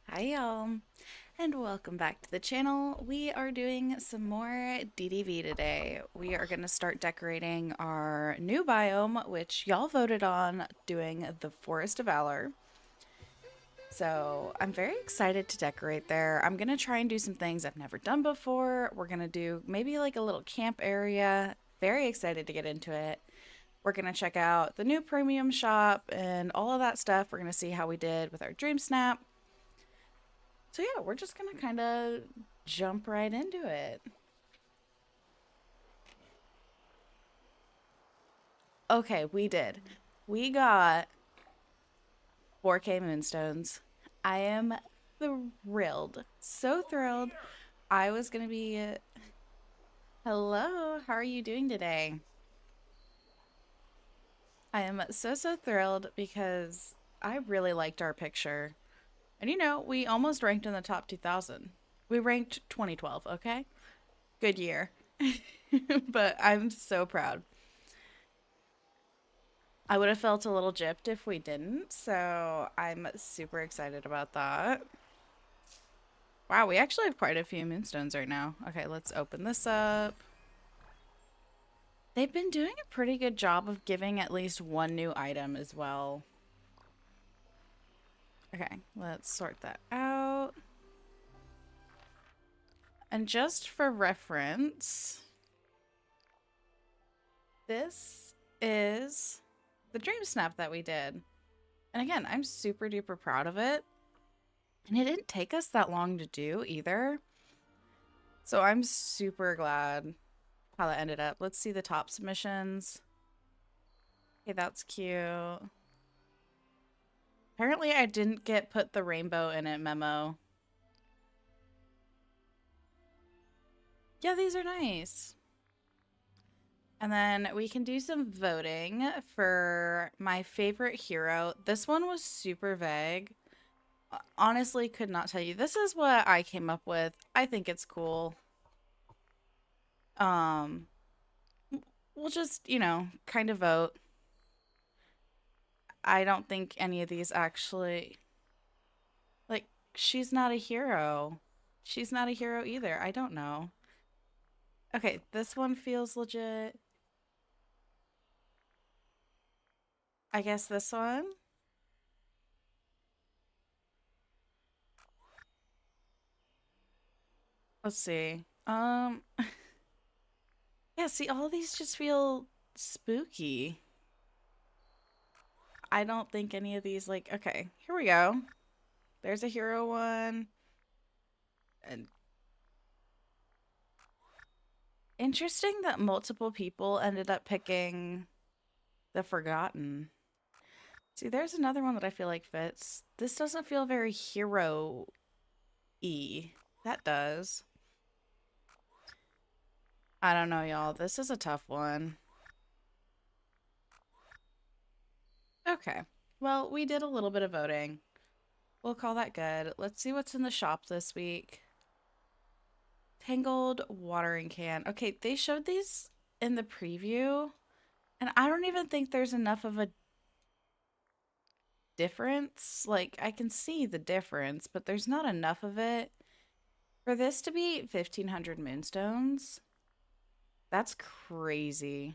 Hi y'all, and welcome back to the channel. We are doing some more DDV today. We are going to start decorating our new biome, which y'all voted on doing the Forest of Valor. So I'm very excited to decorate there. I'm going to try and do some things I've never done before. We're going to do maybe like a little camp area. Very excited to get into it. We're going to check out the new premium shop and all of that stuff. We're going to see how we did with our dreamsnap. So yeah, we're just gonna kind of jump right into it. Okay, we did. We got 4K moonstones. I am thrilled. So thrilled. I was gonna be. Hello, how are you doing today? I am so thrilled because I really liked our picture. And we almost ranked in the top 2000. We ranked 2012, okay? Good year. But I'm so proud. I would have felt a little gypped if we didn't, so I'm super excited about that. Wow, we actually have quite a few moonstones right now. Okay, let's open this up. They've been doing a pretty good job of giving at least one new item as well. Okay, let's sort that out. And just for reference, this is the dream snap that we did. And again, I'm super duper proud of it. And it didn't take us that long to do either. So I'm super glad how that ended up. Let's see the top submissions. Okay, that's cute. Apparently I didn't get put the rainbow in it memo. Yeah, these are nice. And then we can do some voting for my favorite hero. This one was super vague. Honestly, could not tell you. This is what I came up with. I think it's cool. Um, we'll just, kind of vote. I don't think any of these actually, like, she's not a hero. She's not a hero either. I don't know. Okay, this one feels legit. I guess this one. Let's see. Yeah, see, all these just feel spooky. I don't think any of these, like, okay, here we go. There's a hero one. And interesting that multiple people ended up picking the Forgotten. See, there's another one that I feel like fits. This doesn't feel very hero-y. That does. I don't know, y'all. This is a tough one. Okay. Well, we did a little bit of voting. We'll call that good. Let's see what's in the shop this week. Tangled watering can. Okay, they showed these in the preview, and I don't even think there's enough of a difference. Like, I can see the difference, but there's not enough of it. For this to be 1,500 moonstones, that's crazy.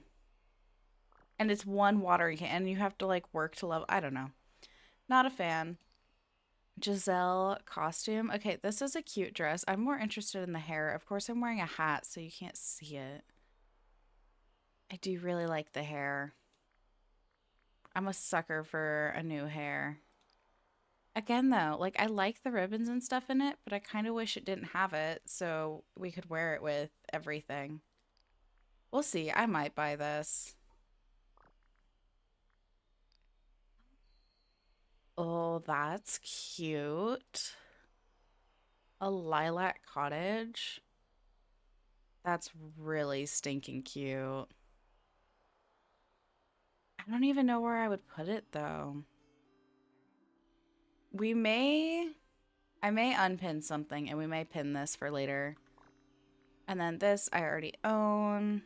And it's one watering can, and you have to, like, work to level. I don't know. Not a fan. Giselle costume. Okay, this is a cute dress. I'm more interested in the hair. Of course, I'm wearing a hat, so you can't see it. I do really like the hair. I'm a sucker for a new hair. Again, though, like I like the ribbons and stuff in it, but I kind of wish it didn't have it so we could wear it with everything. We'll see. I might buy this. Oh, that's cute. A lilac cottage. That's really stinking cute. I don't even know where I would put it though. We may, I may unpin something and we may pin this for later. And then this I already own.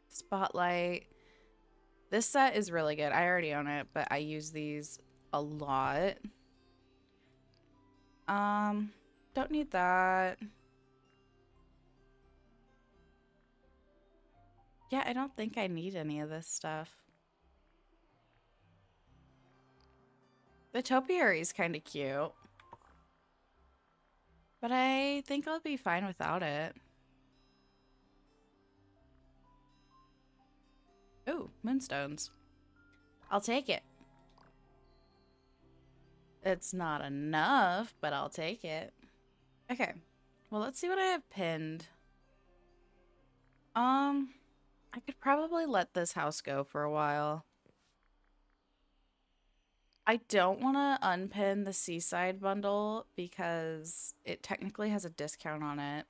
Spotlight. This set is really good. I already own it, but I use these a lot. Don't need that. Yeah, I don't think I need any of this stuff. The topiary is kind of cute. But I think I'll be fine without it. Ooh, moonstones. I'll take it. It's not enough, but I'll take it. Okay. Well, let's see what I have pinned. I could probably let this house go for a while. I don't want to unpin the seaside bundle because it technically has a discount on it.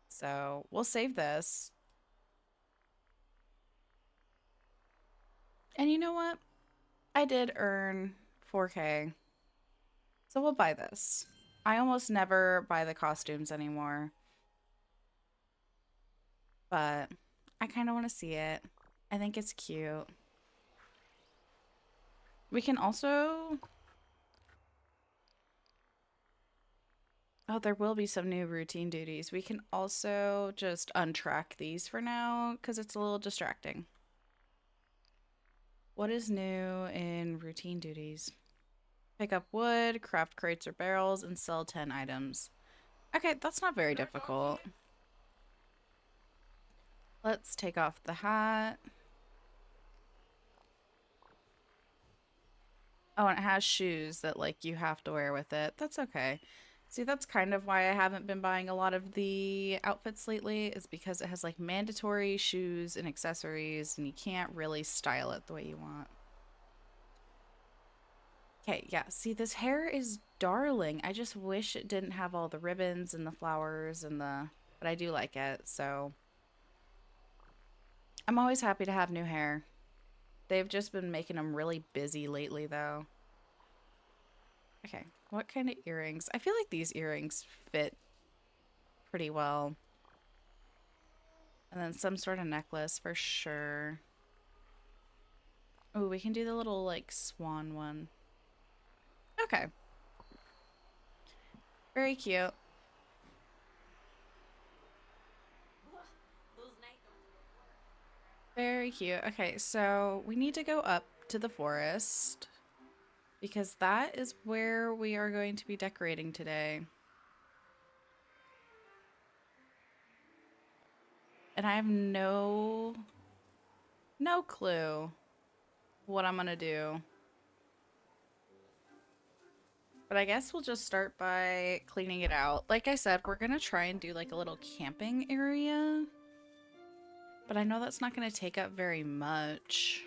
So we'll save this. And you know what? I did earn 4K. So we'll buy this. I almost never buy the costumes anymore. But I kind of want to see it. I think it's cute. We can also... Oh, there will be some new routine duties. We can also just untrack these for now because it's a little distracting. What is new in routine duties? Pick up wood, craft crates or barrels, and sell 10 items. Okay, that's not very difficult. Let's take off the hat. Oh, and it has shoes that, like, you have to wear with it. That's okay. See, that's kind of why I haven't been buying a lot of the outfits lately, is because it has, like, mandatory shoes and accessories, and you can't really style it the way you want. Okay, yeah, see, this hair is darling. I just wish it didn't have all the ribbons and the flowers and the... But I do like it, so... I'm always happy to have new hair. They've just been making them really busy lately, though. Okay, what kind of earrings? I feel like these earrings fit pretty well. And then some sort of necklace for sure. Oh, we can do the little, like, swan one. Okay. Very cute. Very cute. Okay, so we need to go up to the forest because that is where we are going to be decorating today. And I have no clue what I'm gonna do. But I guess we'll just start by cleaning it out. Like I said, we're gonna try and do like a little camping area. But I know that's not gonna take up very much.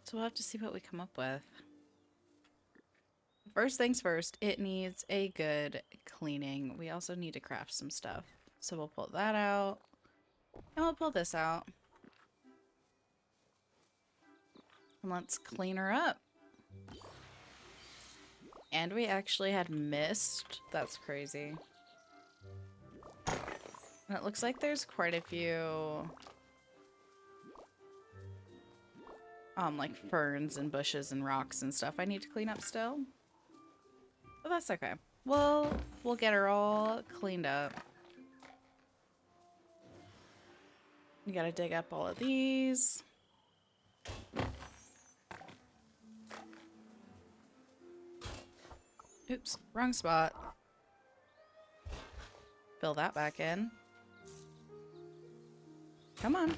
So we'll have to see what we come up with. First things first, it needs a good cleaning. We also need to craft some stuff. So we'll pull that out. And we'll pull this out. And let's clean her up. And we actually had mist. That's crazy. And it looks like there's quite a few like ferns and bushes and rocks and stuff I need to clean up still. But that's okay. We'll get her all cleaned up. You gotta dig up all of these. Oops, wrong spot. Fill that back in. Come on.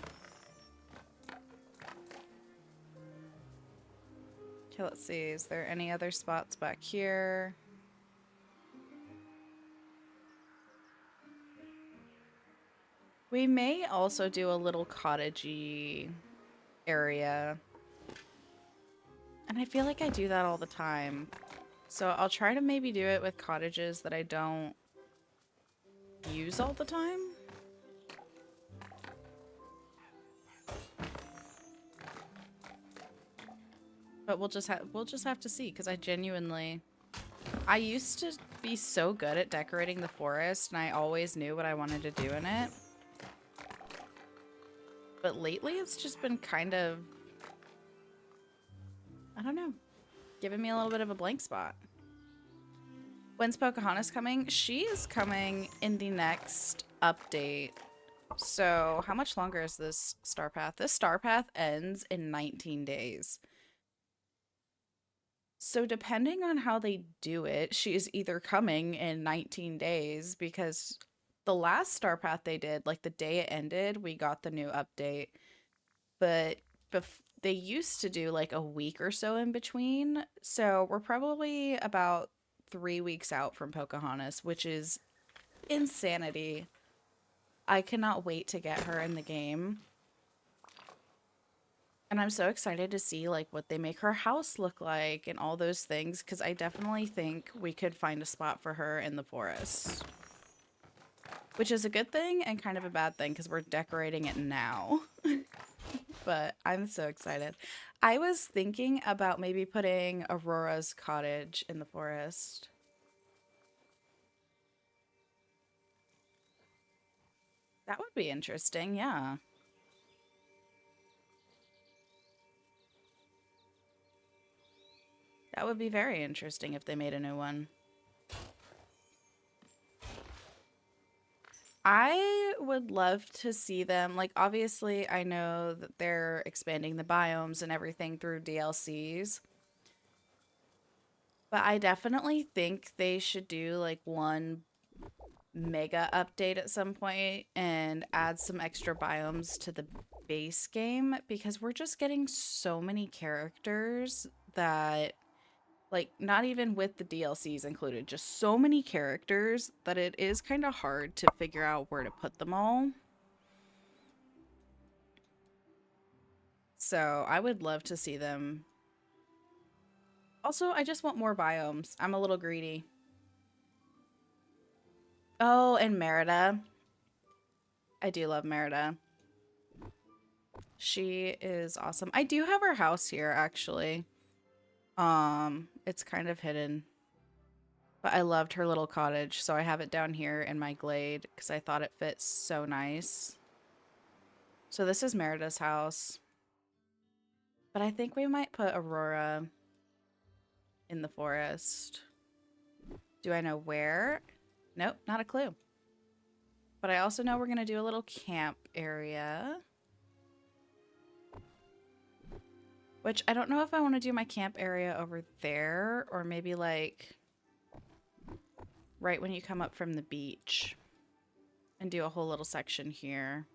Okay, let's see. Is there any other spots back here? We may also do a little cottagey area. And I feel like I do that all the time. So I'll try to maybe do it with cottages that I don't use all the time. But we'll just have to see, because I used to be so good at decorating the forest and I always knew what I wanted to do in it. But lately it's just been kind of, I don't know. Giving me a little bit of a blank spot. When's Pocahontas coming? She is coming in the next update. So how much longer is this star path? This star path ends in 19 days. So depending on how they do it, she is either coming in 19 days because the last star path they did, like the day it ended, we got the new update. But they used to do like a week or so in between. So we're probably about 3 weeks out from Pocahontas, which is insanity. I cannot wait to get her in the game. And I'm so excited to see like what they make her house look like and all those things because I definitely think we could find a spot for her in the forest. Which is a good thing and kind of a bad thing because we're decorating it now. But I'm so excited. I was thinking about maybe putting Aurora's cottage in the forest. That would be interesting, yeah. That would be very interesting if they made a new one. I would love to see them. Like, obviously, I know that they're expanding the biomes and everything through DLCs. But I definitely think they should do like one mega update at some point and add some extra biomes to the base game because we're just getting so many characters that like not even with the DLCs included, just so many characters that it is kind of hard to figure out where to put them all. So I would love to see them. Also, I just want more biomes. I'm a little greedy. Oh, and Merida. I do love Merida. She is awesome. I do have her house here, actually. It's kind of hidden. But I loved her little cottage, so I have it down here in my glade because I thought it fit so nice. So this is Merida's house. But I think we might put Aurora in the forest. Do I know where? Nope, not a clue. But I also know we're going to do a little camp area. Which I don't know if I want to do my camp area over there or maybe like right when you come up from the beach and do a whole little section here.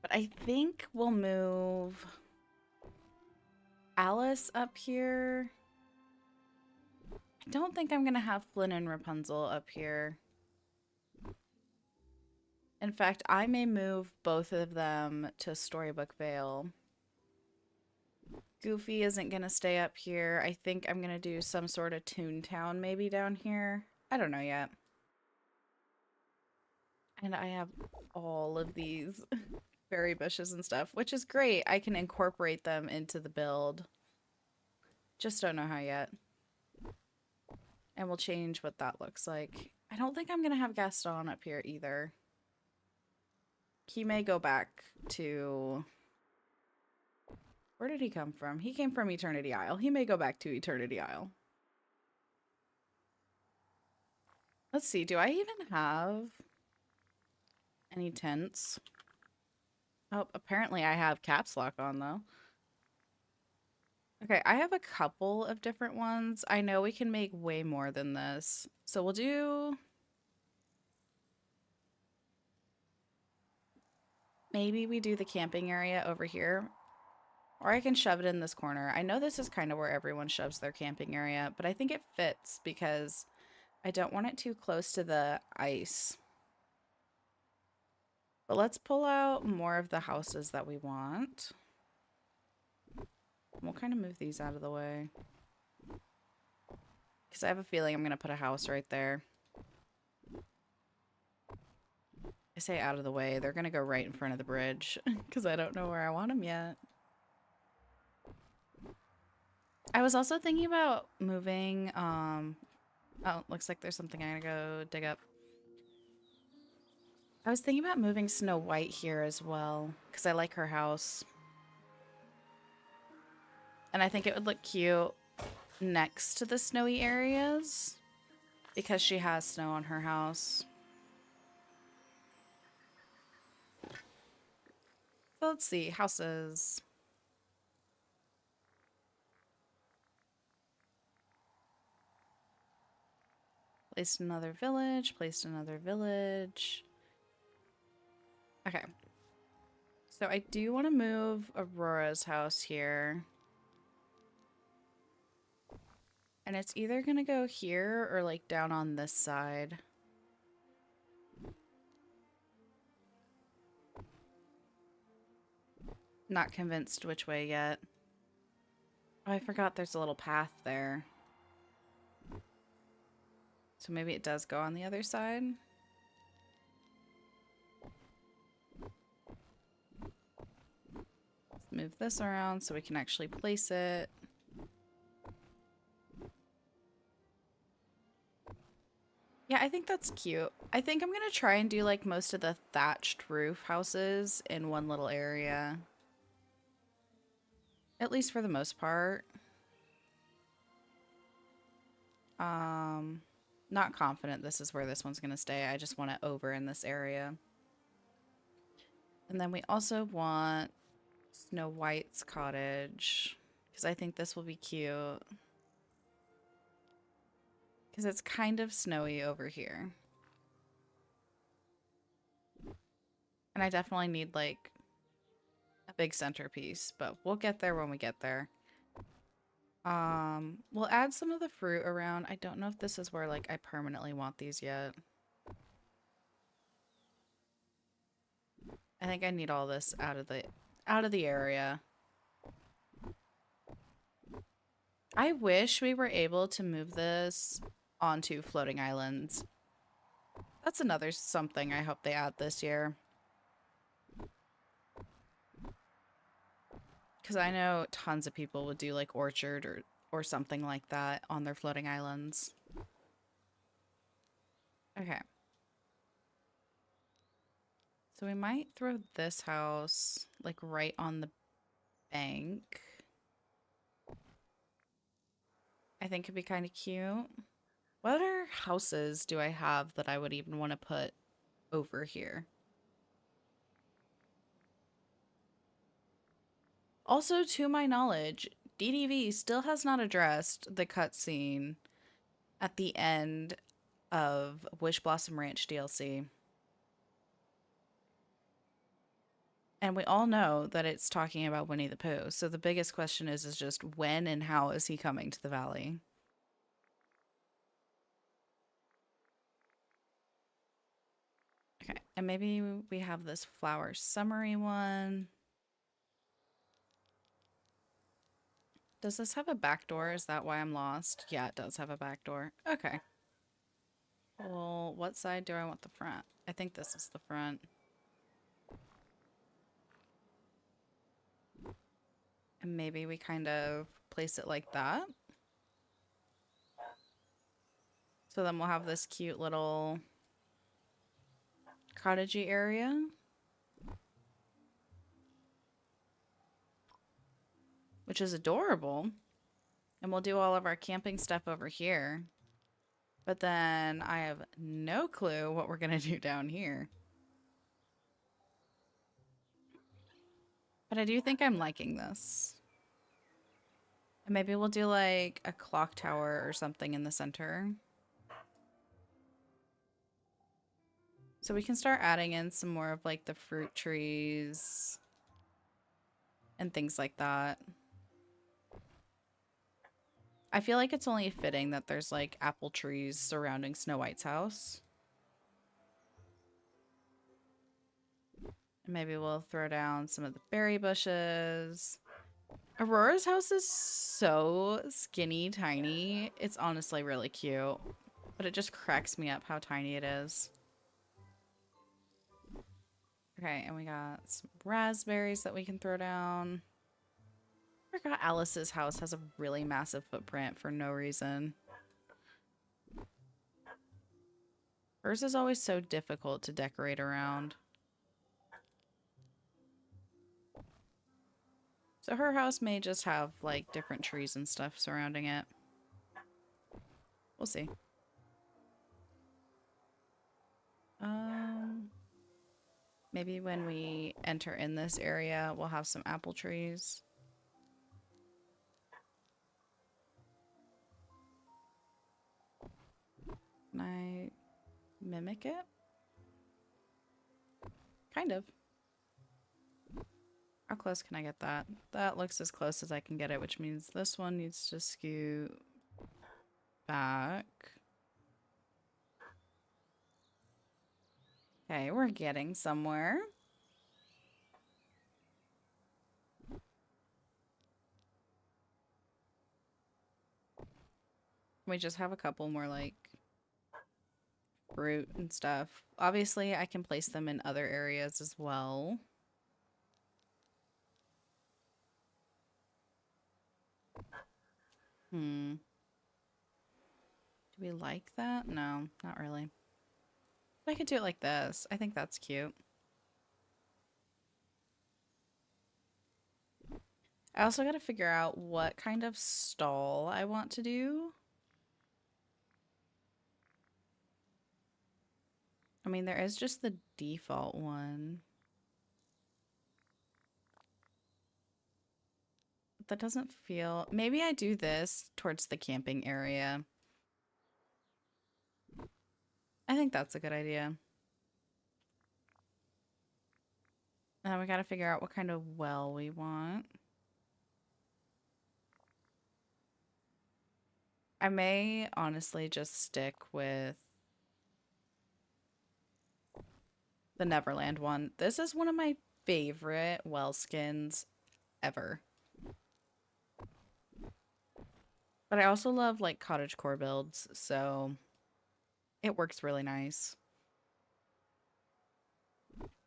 But I think we'll move Alice up here. I don't think I'm going to have Flynn and Rapunzel up here. In fact, I may move both of them to Storybook Vale. Goofy isn't going to stay up here. I think I'm going to do some sort of Toontown maybe down here. I don't know yet. And I have all of these berry bushes and stuff, which is great. I can incorporate them into the build. Just don't know how yet. And we'll change what that looks like. I don't think I'm going to have Gaston up here either. He may go back to... Where did he come from? He came from Eternity Isle. He may go back to Eternity Isle. Let's see. Do I even have any tents? Oh, apparently I have caps lock on, though. Okay, I have a couple of different ones. I know we can make way more than this. So we'll do... Maybe we do the camping area over here. Or I can shove it in this corner. I know this is kind of where everyone shoves their camping area, but I think it fits because I don't want it too close to the ice. But let's pull out more of the houses that we want. We'll kind of move these out of the way. Because I have a feeling I'm going to put a house right there. I say out of the way. They're going to go right in front of the bridge. Because I don't know where I want them yet. I was also thinking about moving... Oh, looks like there's something I'm going to go dig up. I was thinking about moving Snow White here as well. Because I like her house. And I think it would look cute next to the snowy areas because she has snow on her house. So let's see, houses. Placed another village, placed another village. Okay. So I do want to move Aurora's house here. And it's either going to go here or like down on this side. Not convinced which way yet. Oh, I forgot there's a little path there. So maybe it does go on the other side. Let's move this around so we can actually place it. Yeah, I think that's cute. I think I'm gonna try and do like most of the thatched roof houses in one little area. At least for the most part. Not confident this is where this one's gonna stay. I just want it over in this area. And then we also want Snow White's cottage because I think this will be cute. Because it's kind of snowy over here. And I definitely need like a big centerpiece, but we'll get there when we get there. We'll add some of the fruit around. I don't know if this is where like I permanently want these yet. I think I need all this out of the area. I wish we were able to move this onto floating islands. That's another something I hope they add this year. Because I know tons of people would do like orchard or something like that on their floating islands. Okay. So we might throw this house like right on the bank. I think it'd be kind of cute. What other houses do I have that I would even want to put over here? Also, to my knowledge, DDV still has not addressed the cutscene at the end of Wish Blossom Ranch DLC. And we all know that it's talking about Winnie the Pooh. So the biggest question is just when and how is he coming to the valley? Okay, and maybe we have this flower summary one. Does this have a back door? Is that why I'm lost? Yeah, it does have a back door. Okay. Well, what side do I want the front? I think this is the front. And maybe we kind of place it like that. So then we'll have this cute little cottagey area. Which is adorable. And we'll do all of our camping stuff over here. But then I have no clue what we're going to do down here. But I do think I'm liking this. And maybe we'll do like a clock tower or something in the center. So we can start adding in some more of like the fruit trees and things like that. I feel like it's only fitting that there's like apple trees surrounding Snow White's house. And maybe we'll throw down some of the berry bushes. Aurora's house is so skinny tiny. It's honestly really cute. But it just cracks me up how tiny it is. Okay, and we got some raspberries that we can throw down. I forgot Alice's house has a really massive footprint for no reason. Hers is always so difficult to decorate around. So her house may just have, like, different trees and stuff surrounding it. We'll see. Maybe when we enter in this area, we'll have some apple trees. Can I mimic it? Kind of. How close can I get that? That looks as close as I can get it, which means this one needs to skew back. Okay, we're getting somewhere. We just have a couple more, like, fruit and stuff. Obviously, I can place them in other areas as well. Do we like that? No, not really. But I could do it like this. I think that's cute. I also got to figure out what kind of stall I want to do. I mean, there is just the default one. That doesn't feel... Maybe I do this towards the camping area. I think that's a good idea. Now we got to figure out what kind of well we want. I may honestly just stick with the Neverland one. This is one of my favorite well skins ever. But I also love, like, cottagecore builds, so it works really nice.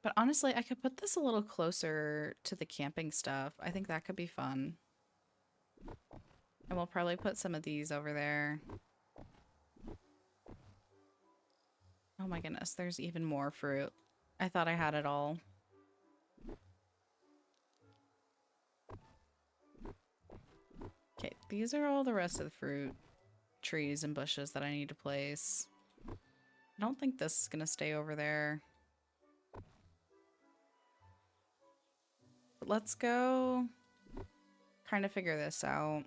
But honestly, I could put this a little closer to the camping stuff. I think that could be fun. And we'll probably put some of these over there. Oh my goodness, there's even more fruit. I thought I had it all. Okay, these are all the rest of the fruit trees and bushes that I need to place. I don't think this is going to stay over there. But let's go kind of figure this out.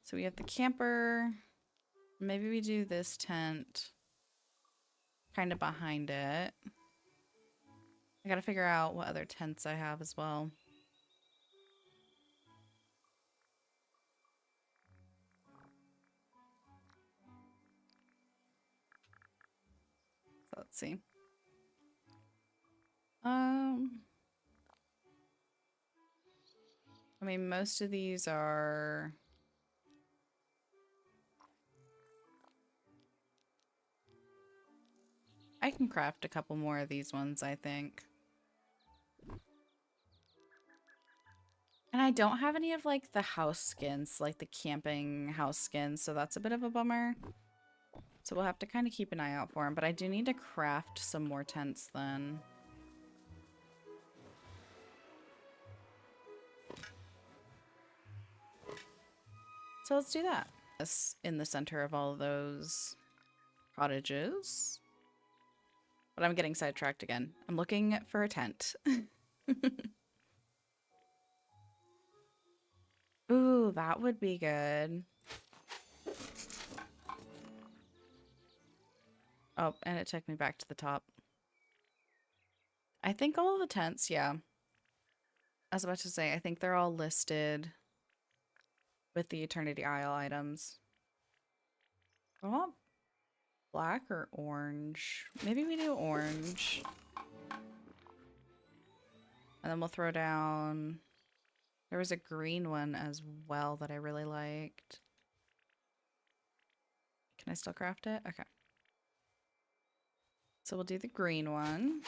So we have the camper. Maybe we do this tent kind of behind it. I gotta figure out what other tents I have as well. So let's see. I mean, most of these are... I can craft a couple more of these ones, I think. And I don't have any of, like, the house skins, like the camping house skins, so that's a bit of a bummer. So we'll have to kind of keep an eye out for them, but I do need to craft some more tents then. So let's do that. This in the center of all of those cottages. But I'm getting sidetracked again. I'm looking for a tent. Ooh, that would be good. Oh, and it took me back to the top. I think all of the tents, yeah. I was about to say, I think they're all listed with the Eternity Isle items. I want black or orange. Maybe we do orange. And then we'll throw down... There was a green one as well that I really liked. Can I still craft it? Okay. So we'll do the green one.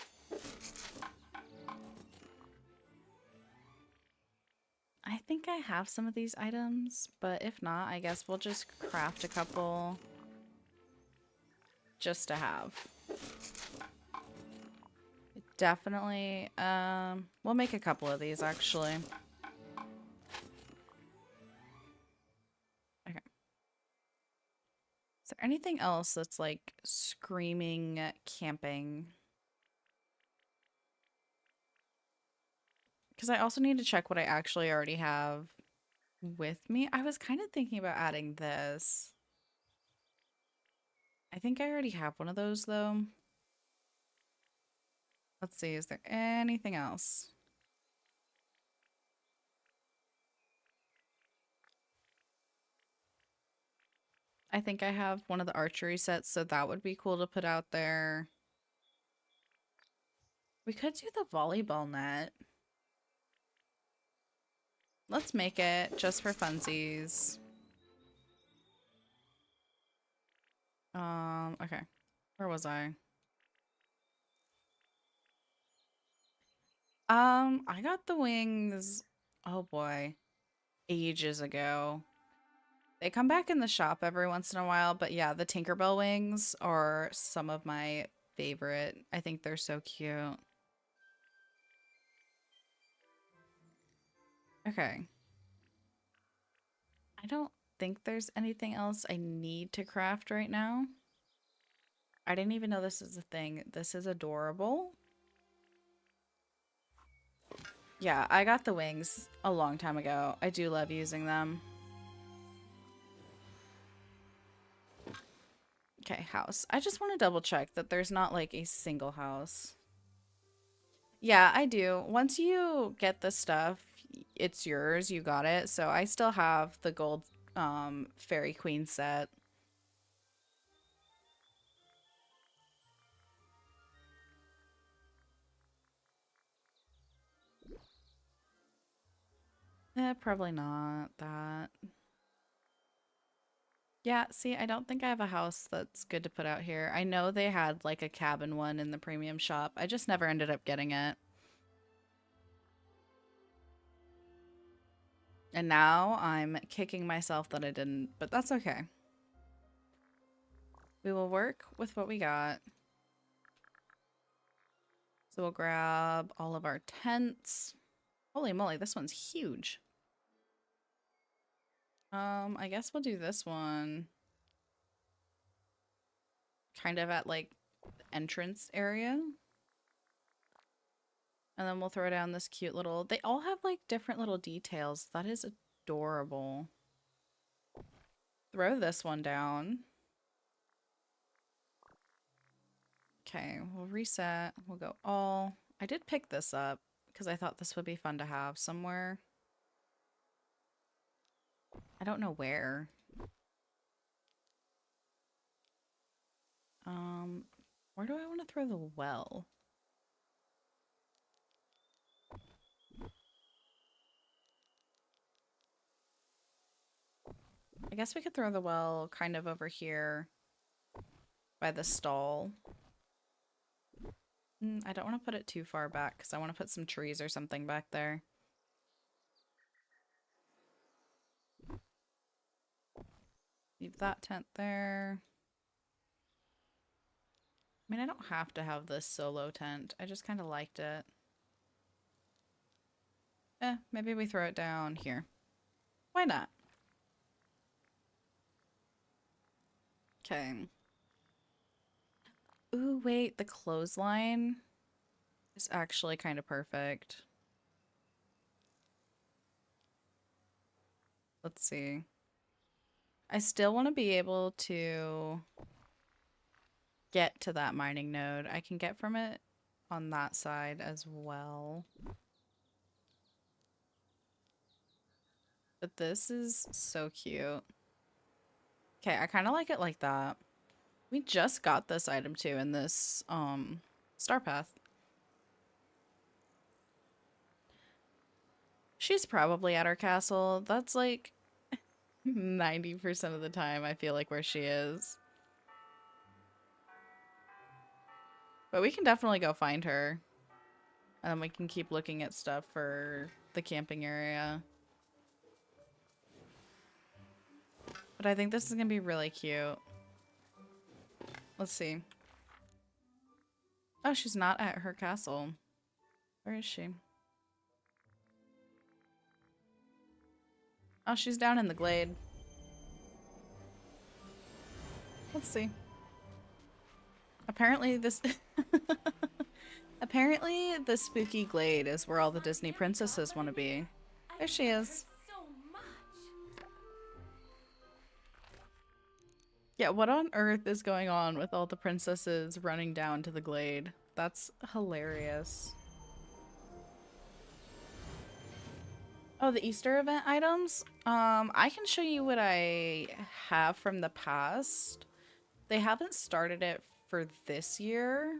I think I have some of these items, but if not, I guess we'll just craft a couple just to have. Definitely, we'll make a couple of these actually. there anything else that's like screaming camping? Because I also need to check what I actually already have with me. I was kind of thinking about adding this. I think I already have one of those though. Let's see, is there anything else? I think I have one of the archery sets, so that would be cool to put out there. We could do the volleyball net. Let's make it just for funsies. Okay. Where was I? I got the wings, oh boy, ages ago. They come back in the shop every once in a while, but yeah, the Tinkerbell wings are some of my favorite. I think they're so cute. Okay. I don't think there's anything else I need to craft right now. I didn't even know this is a thing. This is adorable. Yeah, I got the wings a long time ago. I do love using them. Okay, house. I just want to double check that there's not like a single house. Yeah, I do. Once you get the stuff, it's yours. You got it. So I still have the gold Fairy Queen set. Probably not that. Yeah, see, I don't think I have a house that's good to put out here. I know they had like a cabin one in the premium shop. I just never ended up getting it. And now I'm kicking myself that I didn't, but that's okay. We will work with what we got. So we'll grab all of our tents. Holy moly, this one's huge. I guess we'll do this one kind of at like the entrance area. And then we'll throw down this cute little, they all have like different little details. That is adorable. Throw this one down. Okay, we'll reset. We'll go all. I did pick this up because I thought this would be fun to have somewhere. I don't know where. Where do I want to throw the well? I guess we could throw the well kind of over here by the stall. I don't want to put it too far back because I want to put some trees or something back there. Leave that tent there. I mean, I don't have to have this solo tent. I just kind of liked it. Maybe we throw it down here. Why not? Okay. Ooh, wait, the clothesline is actually kind of perfect. Let's see. I still want to be able to get to that mining node. I can get from it on that side as well. But this is so cute. Okay, I kind of like it like that. We just got this item too in this star path. She's probably at her castle. That's like 90% of the time I feel like where she is. But we can definitely go find her. And then we can keep looking at stuff for the camping area. But I think this is going to be really cute. Let's see. Oh, she's not at her castle. Where is she? Oh, she's down in the glade. Let's see. Apparently this apparently the spooky glade is where all the Disney princesses want to be. There she is. Yeah, what on earth is going on with all the princesses running down to the glade? That's hilarious. Oh, the Easter event items? I can show you what I have from the past. They haven't started it for this year.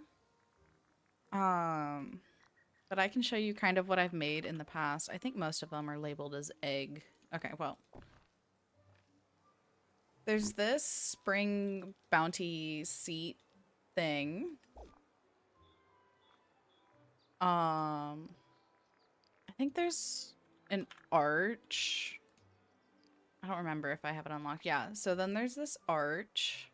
But I can show you kind of what I've made in the past. I think most of them are labeled as egg. Okay, well. There's this spring bounty seat thing. I think there's an arch. I don't remember if I have it unlocked. Yeah, so then there's this arch.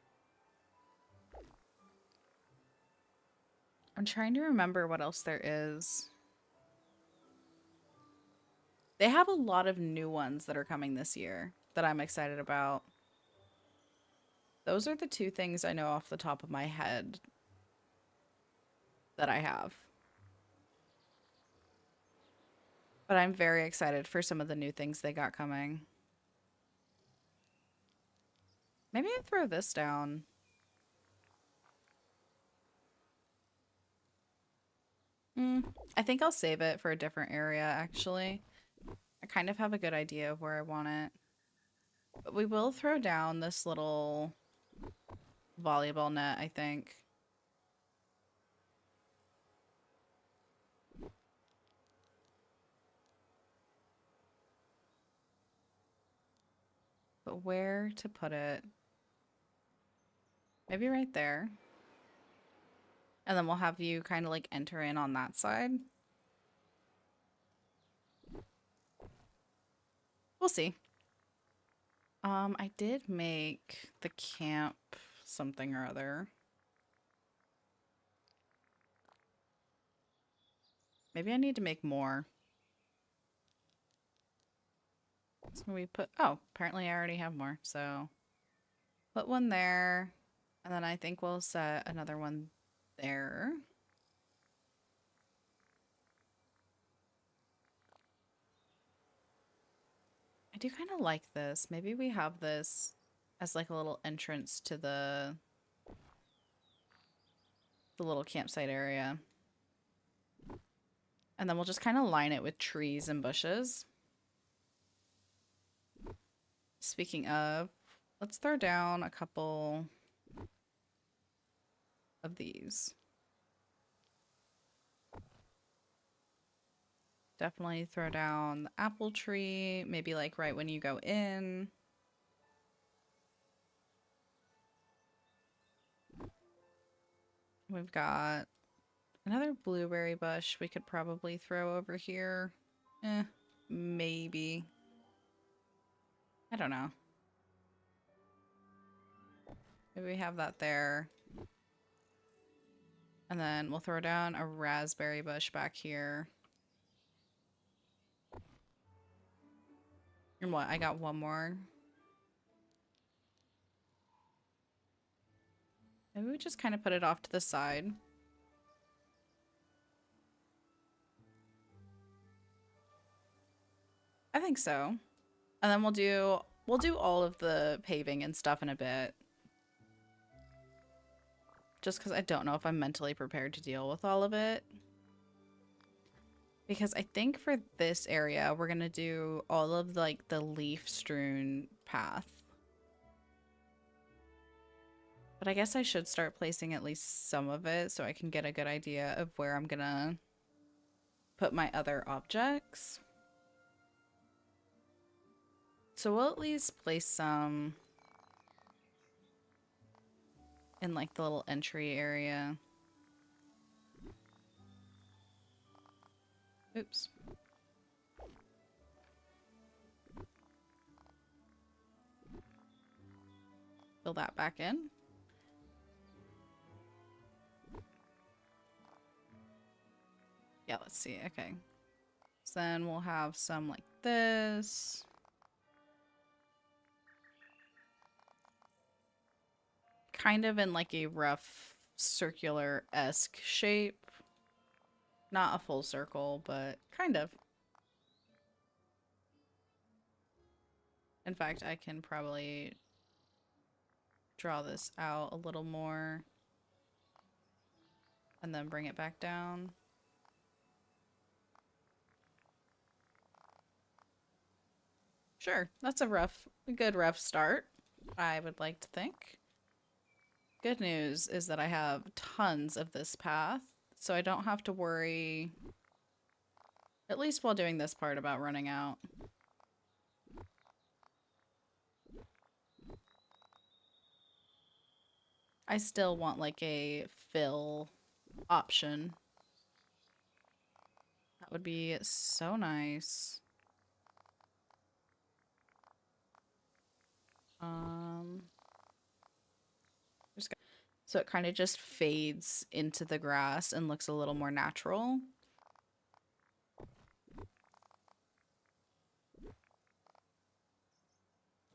I'm trying to remember what else there is. They have a lot of new ones that are coming this year that I'm excited about. Those are the two things I know off the top of my head that I have. But I'm very excited for some of the new things they got coming. Maybe I throw this down. I think I'll save it for a different area, actually. I kind of have a good idea of where I want it. But we will throw down this little volleyball net, I think. But where to put it? Maybe right there. And then we'll have you kind of like enter in on that side. We'll see. I did make the camp something or other. Maybe I need to make more. So we put, oh, apparently I already have more. So put one there. And then I think we'll set another one there. I do kind of like this. Maybe we have this as like a little entrance to the little campsite area. And then we'll just kind of line it with trees and bushes. Speaking of, let's throw down a couple of these. Definitely throw down the apple tree, maybe like right when you go in. We've got another blueberry bush we could probably throw over here. Maybe. I don't know. Maybe we have that there. And then we'll throw down a raspberry bush back here. And what? I got one more. Maybe we just kind of put it off to the side. I think so. And then we'll do all of the paving and stuff in a bit. Just because I don't know if I'm mentally prepared to deal with all of it. Because I think for this area, we're going to do all of like the leaf strewn path. But I guess I should start placing at least some of it so I can get a good idea of where I'm going to put my other objects. So we'll at least place some in like the little entry area. Oops. Fill that back in. Yeah, let's see. Okay. So then we'll have some like this. kind of in like a rough circular-esque shape. Not a full circle, but kind of. In fact, I can probably draw this out a little more and then bring it back down. Sure, that's a good rough start, I would like to think. Good news is that I have tons of this path, so I don't have to worry, at least while doing this part, about running out. I still want like a fill option. That would be so nice. So it kind of just fades into the grass and looks a little more natural.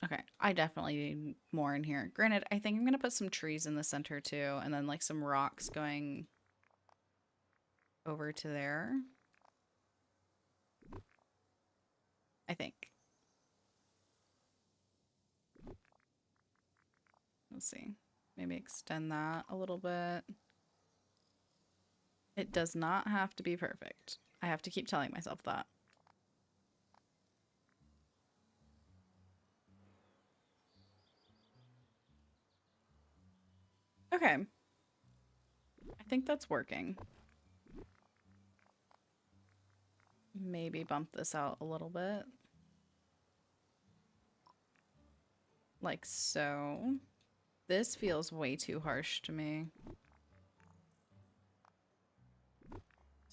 Okay, I definitely need more in here. Granted, I think I'm going to put some trees in the center too, and then like some rocks going over to there. I think. Let's see. Maybe extend that a little bit. It does not have to be perfect. I have to keep telling myself that. Okay. I think that's working. Maybe bump this out a little bit. Like so. This feels way too harsh to me.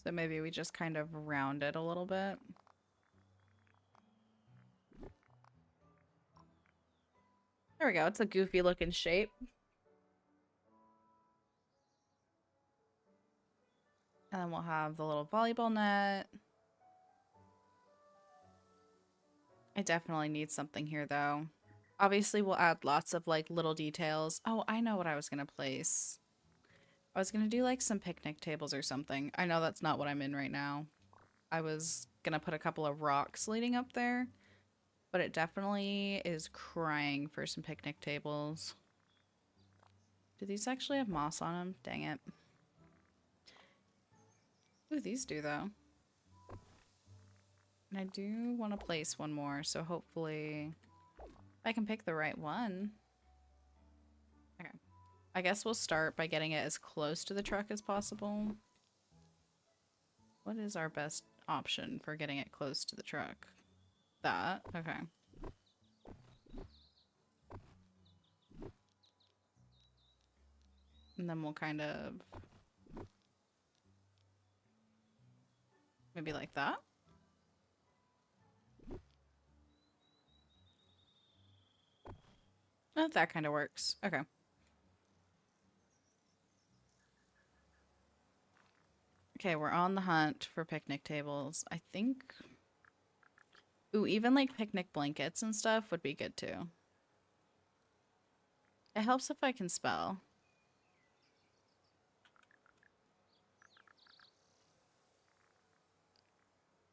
So maybe we just kind of round it a little bit. There we go. It's a goofy looking shape. And then we'll have the little volleyball net. I definitely need something here though. Obviously we'll add lots of like little details. Oh, I know what I was gonna place. I was gonna do like some picnic tables or something. I know that's not what I'm in right now. I was gonna put a couple of rocks leading up there, but it definitely is crying for some picnic tables. Do these actually have moss on them? Dang it. Ooh, these do though. And I do want to place one more, so hopefully I can pick the right one. Okay. I guess we'll start by getting it as close to the truck as possible. What is our best option for getting it close to the truck? That. Okay. And then we'll kind of maybe like that. Oh, that kind of works. Okay. Okay, we're on the hunt for picnic tables. I think... Ooh, even like picnic blankets and stuff would be good too. It helps if I can spell.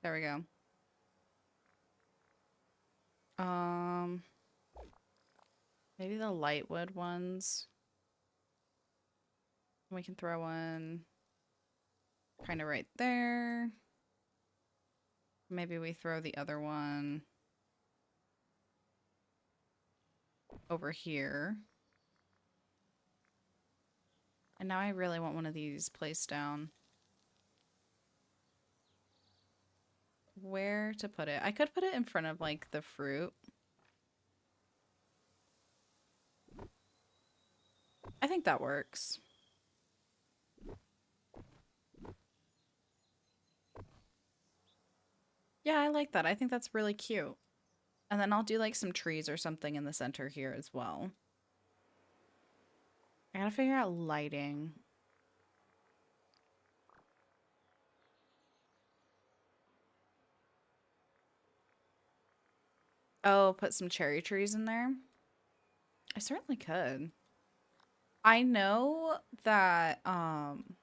There we go. Maybe the lightwood ones. We can throw one kind of right there. Maybe we throw the other one over here. And now I really want one of these placed down. Where to put it? I could put it in front of like the fruit. I think that works. Yeah, I like that. I think that's really cute. And then I'll do like some trees or something in the center here as well. I gotta figure out lighting. Oh, put some cherry trees in there? I certainly could. I know that I'm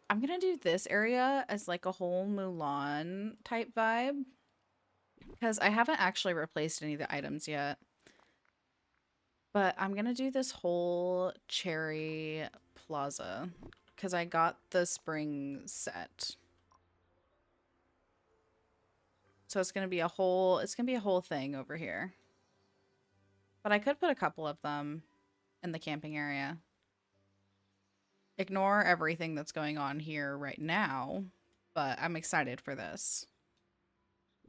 gonna do this area as like a whole Mulan type vibe because I haven't actually replaced any of the items yet. But I'm gonna do this whole cherry plaza because I got the spring set. So it's gonna be a whole thing over here. But I could put a couple of them in the camping area. Ignore everything that's going on here right now, but I'm excited for this.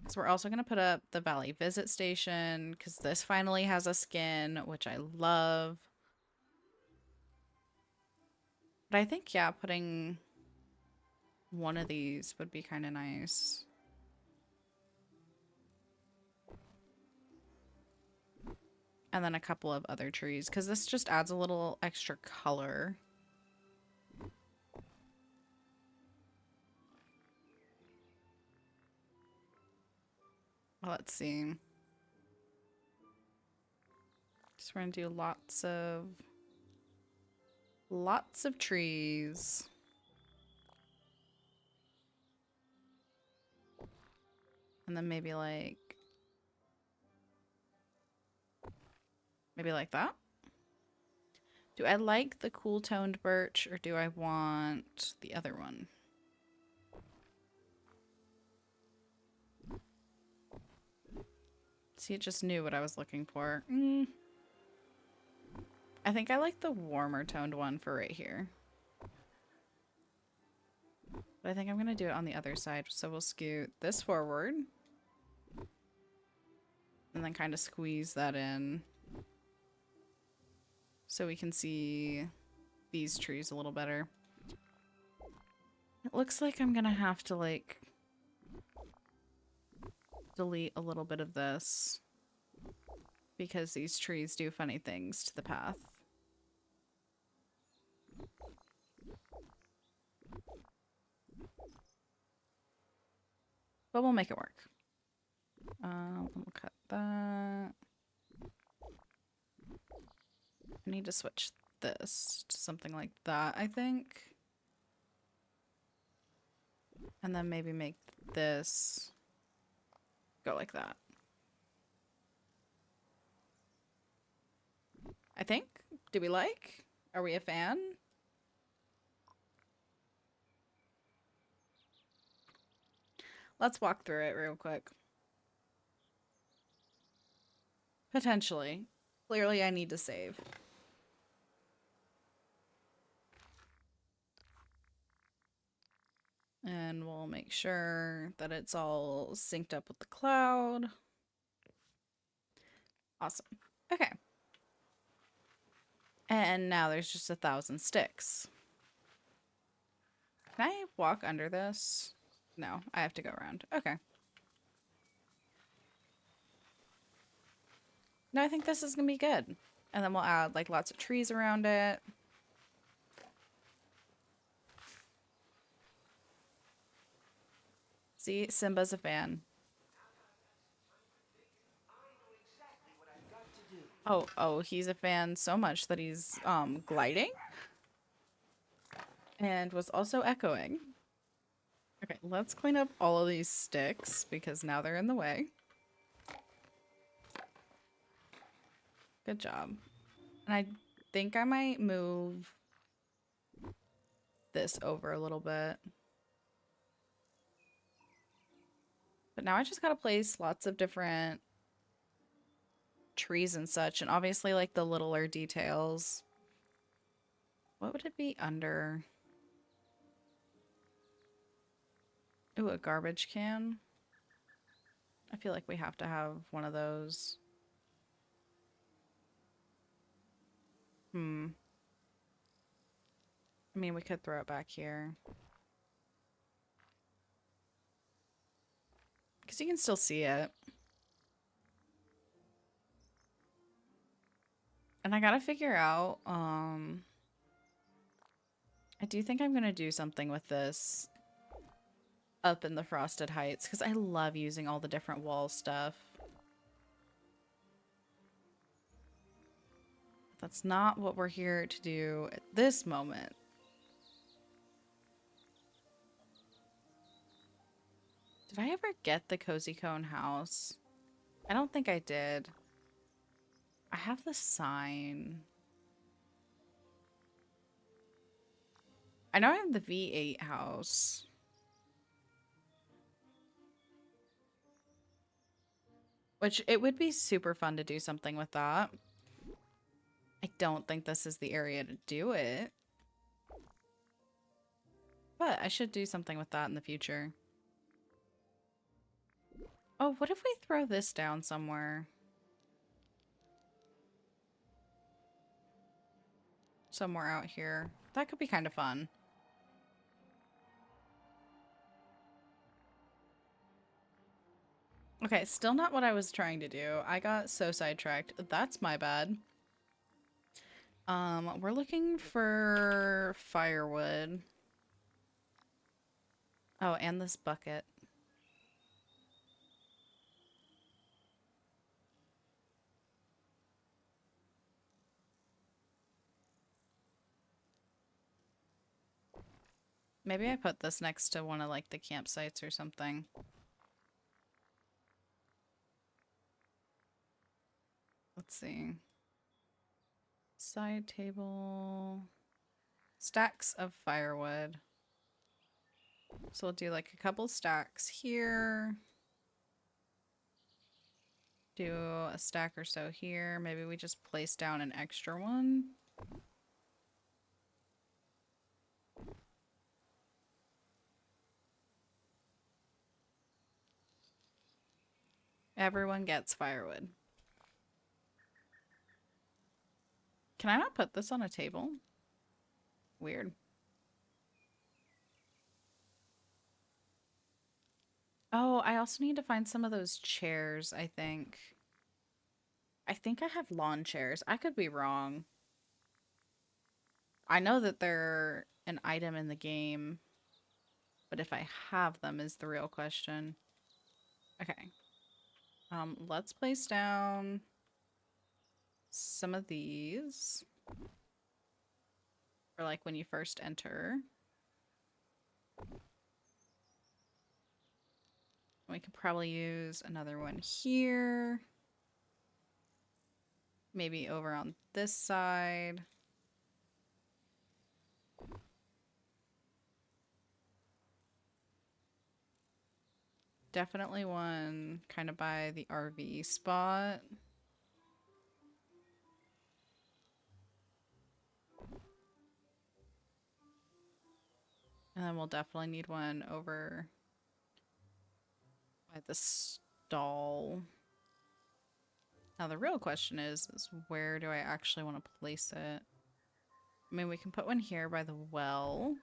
So we're also going to put up the Valley Visit Station because this finally has a skin, which I love. But I think, yeah, putting one of these would be kind of nice. And then a couple of other trees because this just adds a little extra color. Let's see. So we're going to do lots of trees. And then maybe like that. Do I like the cool toned birch or do I want the other one? See, it just knew what I was looking for. I think I like the warmer toned one for right here. But I think I'm going to do it on the other side. So we'll scoot this forward. And then kind of squeeze that in. So we can see these trees a little better. It looks like I'm going to have to like delete a little bit of this. Because these trees do funny things to the path. But we'll make it work. We'll cut that. I need to switch this to something like that, I think. And then maybe make this go like that. I think. Do we like? Are we a fan? Let's walk through it real quick. Potentially. Clearly I need to save. And we'll make sure that it's all synced up with the cloud. Awesome. Okay. And now there's just 1,000 sticks. Can I walk under this? No, I have to go around. Okay. No, I think this is going to be good. And then we'll add like lots of trees around it. See, Simba's a fan. Oh, he's a fan so much that he's gliding and was also echoing. Okay, let's clean up all of these sticks because now they're in the way. Good job. And I think I might move this over a little bit. But now I just gotta place lots of different trees and such, and obviously like the littler details. What would it be under? Ooh, a garbage can. I feel like we have to have one of those. I mean, we could throw it back here. Because you can still see it. And I gotta figure out, I do think I'm gonna do something with this up in the Frosted Heights because I love using all the different wall stuff. That's not what we're here to do at this moment. Did I ever get the Cozy Cone house? I don't think I did. I have the sign. I know I have the V8 house. Which it would be super fun to do something with that. I don't think this is the area to do it. But I should do something with that in the future. Oh, what if we throw this down somewhere? Somewhere out here. That could be kind of fun. Okay, still not what I was trying to do. I got so sidetracked. That's my bad. We're looking for firewood. Oh, and this bucket. Maybe I put this next to one of like the campsites or something. Let's see. Side table. Stacks of firewood. So we'll do like a couple stacks here. Do a stack or so here. Maybe we just place down an extra one. Everyone gets firewood. Can I not put this on a table? Weird. Oh, I also need to find some of those chairs, I think. I think I have lawn chairs. I could be wrong. I know that they're an item in the game, but if I have them is the real question. Okay. Let's place down some of these for like when you first enter. We could probably use another one here. Maybe over on this side. Definitely one kind of by the RV spot. And then we'll definitely need one over by the stall. Now the real question is where do I actually want to place it? I mean, we can put one here by the well.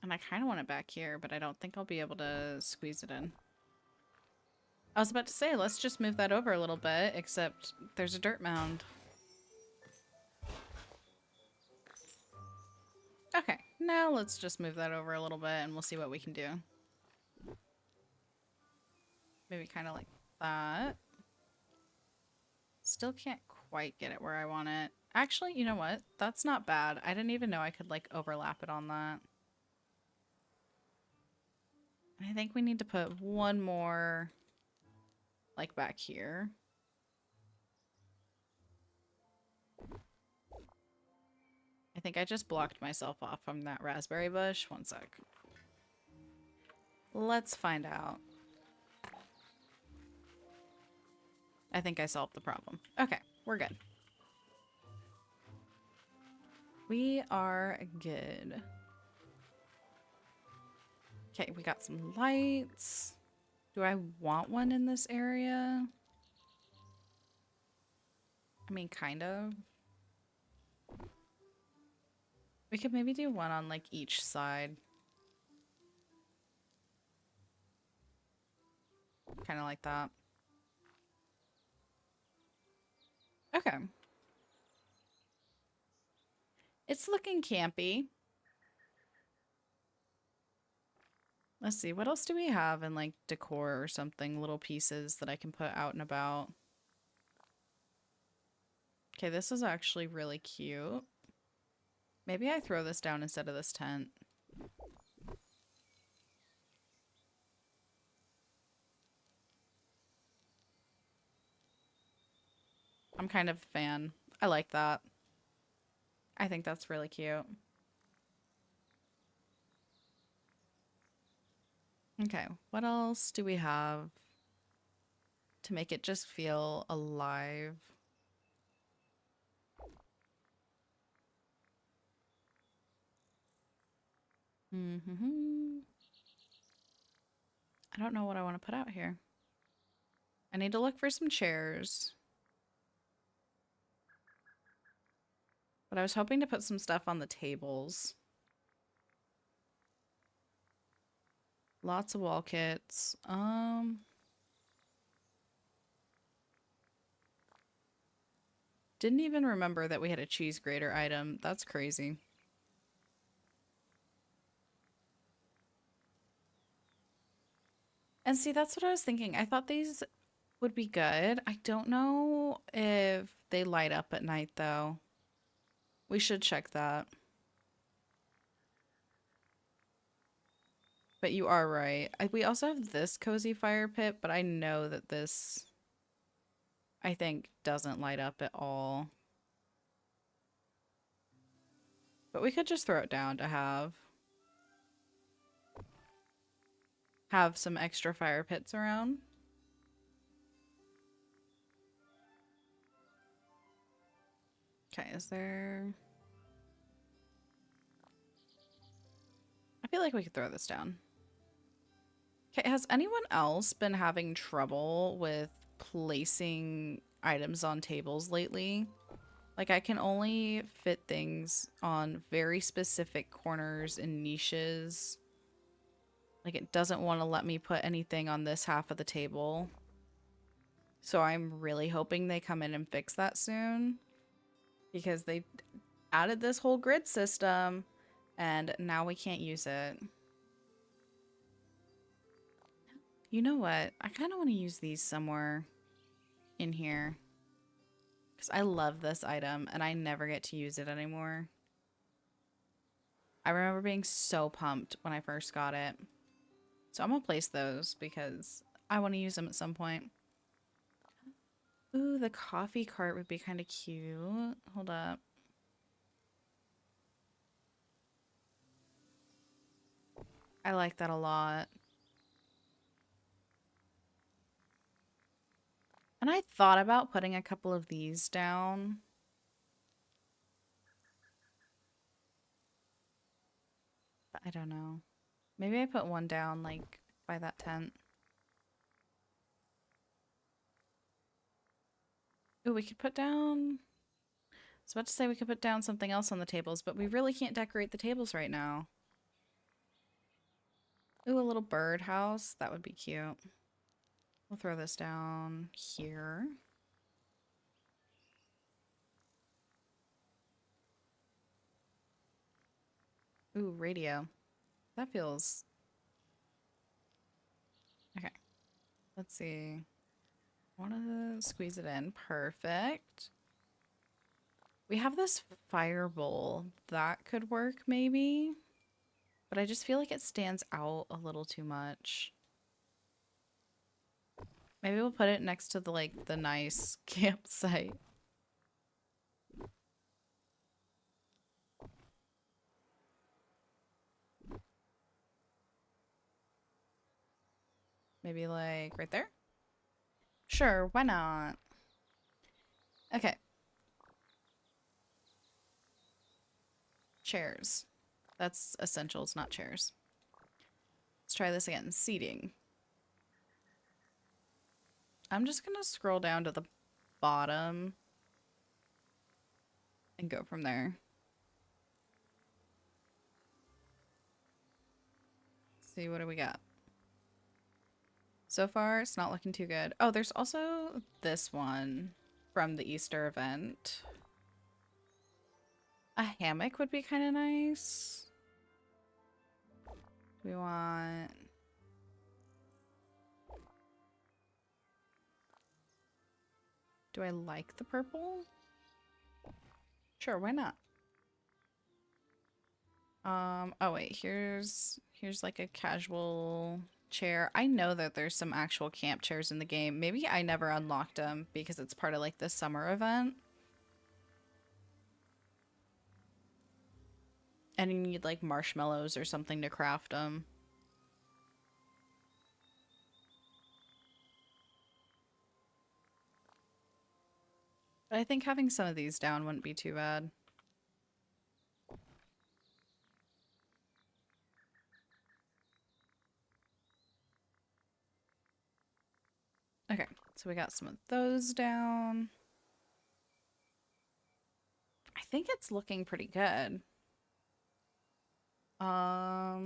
And I kind of want it back here, but I don't think I'll be able to squeeze it in. I was about to say, let's just move that over a little bit, except there's a dirt mound. Okay, now let's just move that over a little bit and we'll see what we can do. Maybe kind of like that. Still can't quite get it where I want it. Actually, you know what? That's not bad. I didn't even know I could like overlap it on that. I think we need to put one more like back here. I think I just blocked myself off from that raspberry bush. One sec. Let's find out. I think I solved the problem. Okay, we're good. We are good. Okay, we got some lights. Do I want one in this area? I mean, kind of. We could maybe do one on like each side. Kind of like that. Okay. It's looking campy. Let's see, what else do we have in like decor or something? Little pieces that I can put out and about. Okay, this is actually really cute. Maybe I throw this down instead of this tent. I'm kind of a fan. I like that. I think that's really cute. Okay, what else do we have to make it just feel alive? I don't know what I want to put out here. I need to look for some chairs. But I was hoping to put some stuff on the tables. Lots of wall kits. Didn't even remember that we had a cheese grater item. That's crazy. And see, that's what I was thinking. I thought these would be good. I don't know if they light up at night, though. We should check that. But you are right. We also have this cozy fire pit, but I know that this, I think, doesn't light up at all. But we could just throw it down to have some extra fire pits around. Okay, is there... I feel like we could throw this down. Okay, has anyone else been having trouble with placing items on tables lately? Like, I can only fit things on very specific corners and niches. Like, it doesn't want to let me put anything on this half of the table. So I'm really hoping they come in and fix that soon. Because they added this whole grid system, and now we can't use it. You know what? I kind of want to use these somewhere in here. Because I love this item, and I never get to use it anymore. I remember being so pumped when I first got it. So I'm going to place those because I want to use them at some point. Ooh, the coffee cart would be kind of cute. Hold up. I like that a lot. And I thought about putting a couple of these down. But I don't know. Maybe I put one down, like, by that tent. Ooh, we could put down... I was about to say we could put down something else on the tables, but we really can't decorate the tables right now. Ooh, a little birdhouse. That would be cute. We'll throw this down here. Ooh, radio. That feels... Okay. Let's see. I want to squeeze it in. Perfect. We have this fire bowl. That could work, maybe. But I just feel like it stands out a little too much. Maybe we'll put it next to the, like, the nice campsite. Maybe, like, right there? Sure, why not? Okay. Chairs. That's essentials, not chairs. Let's try this again. Seating. I'm just gonna scroll down to the bottom and go from there. See, what do we got? So far, it's not looking too good. Oh, there's also this one from the Easter event. A hammock would be kind of nice. We want... Do I like the purple? Sure, why not? Oh wait, here's like a casual chair. I know that there's some actual camp chairs in the game. Maybe I never unlocked them because it's part of like the summer event. And you need like marshmallows or something to craft them. But I think having some of these down wouldn't be too bad. Okay, so we got some of those down. I think it's looking pretty good. I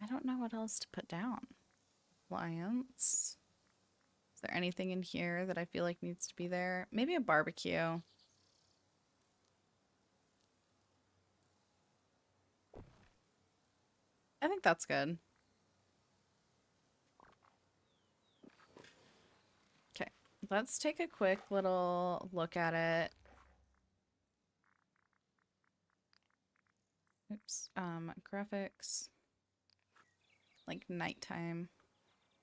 don't know what else to put down. Appliance. Is there anything in here that I feel like needs to be there? Maybe a barbecue. I think that's good. Okay, let's take a quick little look at it. Oops, graphics. Like nighttime.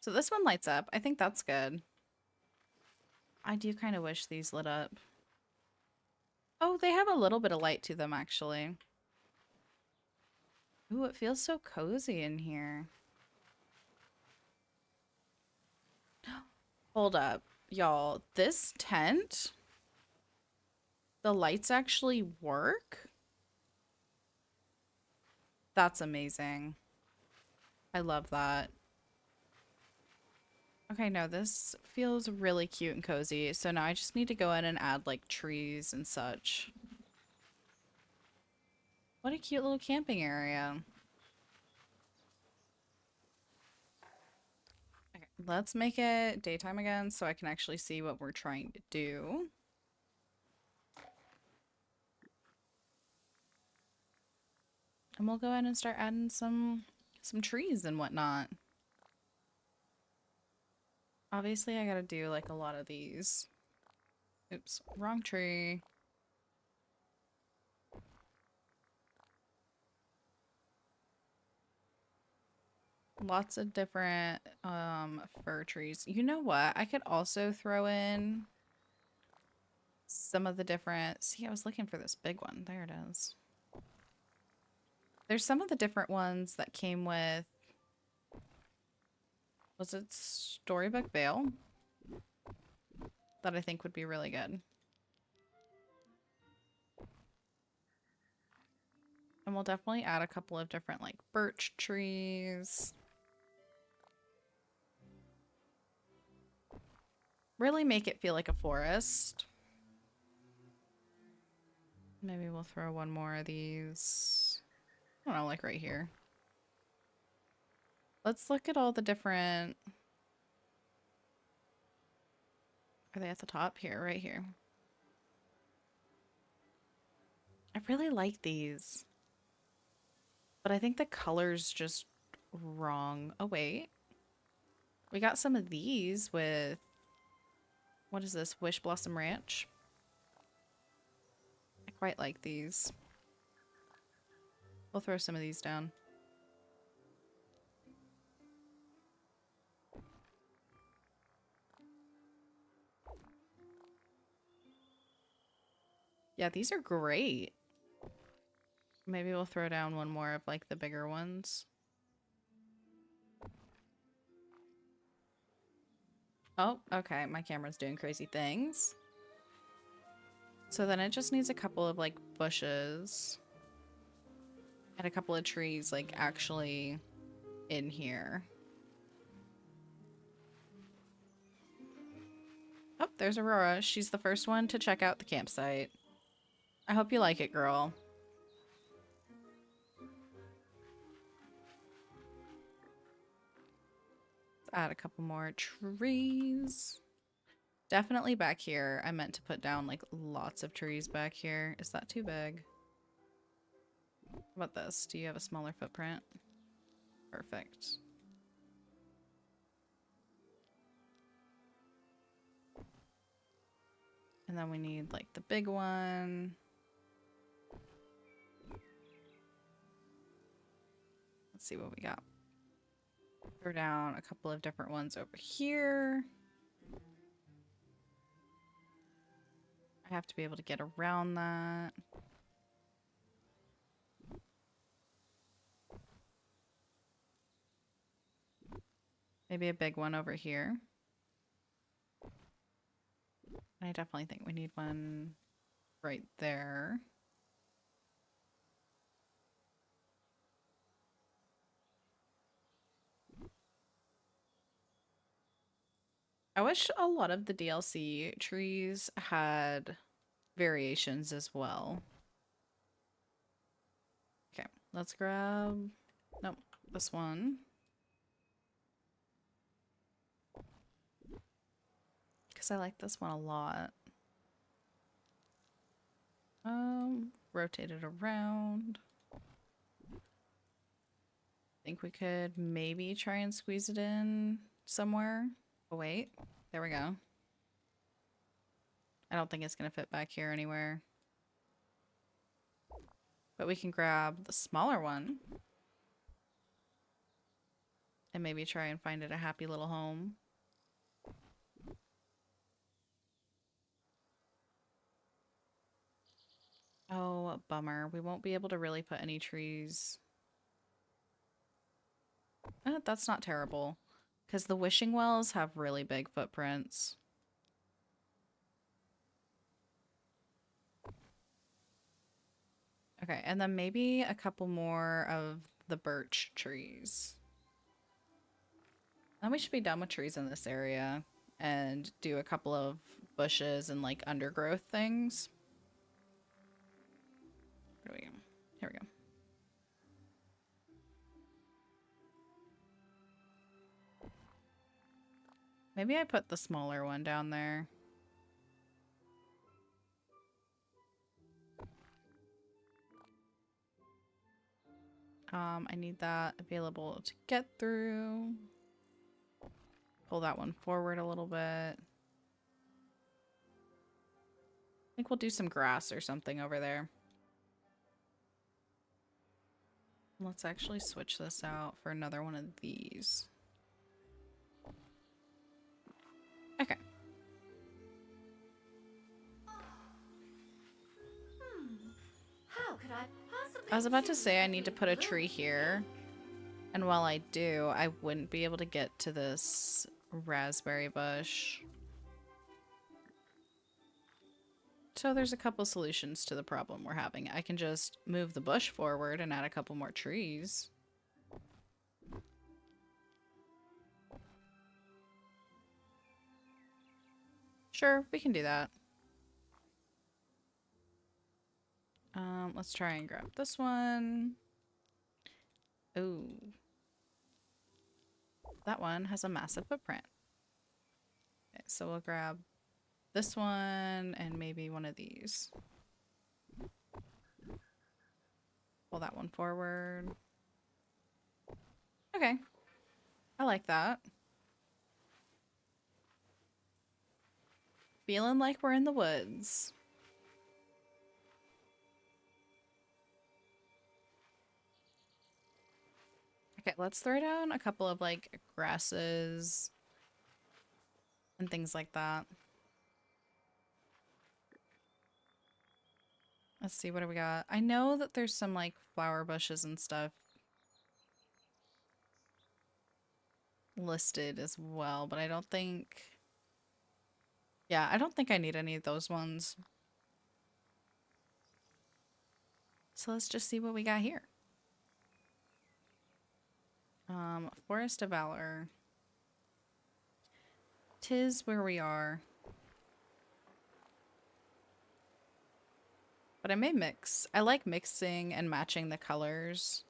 So this one lights up. I think that's good. I do kind of wish these lit up. Oh, they have a little bit of light to them, actually. Ooh, it feels so cozy in here. Hold up, y'all. This tent, the lights actually work? That's amazing. I love that. Okay, no, this feels really cute and cozy. So now I just need to go in and add like trees and such. What a cute little camping area. Okay, let's make it daytime again so I can actually see what we're trying to do. And we'll go in and start adding some trees and whatnot. Obviously, I gotta do like a lot of these. Oops, wrong tree. Lots of different fir trees. You know what? I could also throw in some of the different... See, I was looking for this big one. There it is. There's some of the different ones that came with... Was it Storybook Vale? That I think would be really good. And we'll definitely add a couple of different like birch trees. Really make it feel like a forest. Maybe we'll throw one more of these. I don't know, like right here. Let's look at all the different... Are they at the top? Here, right here. I really like these. But I think the color's just wrong. Oh, wait. We got some of these with... What is this? Wish Blossom Ranch? I quite like these. We'll throw some of these down. Yeah, these are great. Maybe we'll throw down one more of like the bigger ones. Oh, okay. My camera's doing crazy things. So then it just needs a couple of like bushes and a couple of trees like actually in here. Oh, there's Aurora. She's the first one to check out the campsite. I hope you like it, girl. Let's add a couple more trees. Definitely back here. I meant to put down like lots of trees back here. Is that too big? How about this? Do you have a smaller footprint? Perfect. And And then we need like the big one. Let's see what we got. Throw down a couple of different ones over here. I have to be able to get around that. Maybe a big one over here. I definitely think we need one right there. I wish a lot of the DLC trees had variations as well. Okay, let's grab... Nope, this one. Because I like this one a lot. Rotate it around. Think we could maybe try and squeeze it in somewhere. Oh wait, there we go. I don't think it's gonna fit back here anywhere. But we can grab the smaller one. And maybe try and find it a happy little home. Oh, bummer. We won't be able to really put any trees. That's not terrible. Because the wishing wells have really big footprints. Okay, and then maybe a couple more of the birch trees. And we should be done with trees in this area. And do a couple of bushes and like undergrowth things. Where do we go? Here we go. Maybe I put the smaller one down there. I need that available to get through. Pull that one forward a little bit. I think we'll do some grass or something over there. Let's actually switch this out for another one of these. Okay. How could I possibly? I was about to say I need to put a tree here. And while I do, I wouldn't be able to get to this raspberry bush. So there's a couple solutions to the problem we're having. I can just move the bush forward and add a couple more trees. Sure, we can do that. Let's try and grab this one. Ooh. That one has a massive footprint. Okay, so we'll grab this one and maybe one of these. Pull that one forward. Okay. I like that. Feeling like we're in the woods. Okay, let's throw down a couple of like grasses and things like that. Let's see, what do we got? I know that there's some like flower bushes and stuff listed as well, but I don't think... Yeah, I don't think I need any of those ones. So let's just see what we got here. Forest of Valor. 'Tis where we are. But I may mix. I like mixing and matching the colors.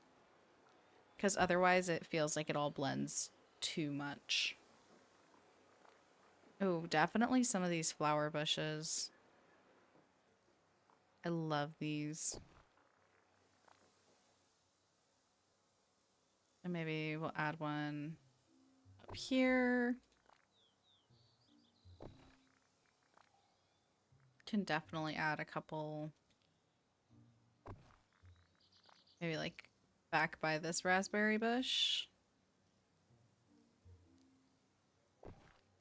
Because otherwise it feels like it all blends too much. Oh, definitely some of these flower bushes. I love these. And maybe we'll add one up here. Can definitely add a couple, maybe like back by this raspberry bush.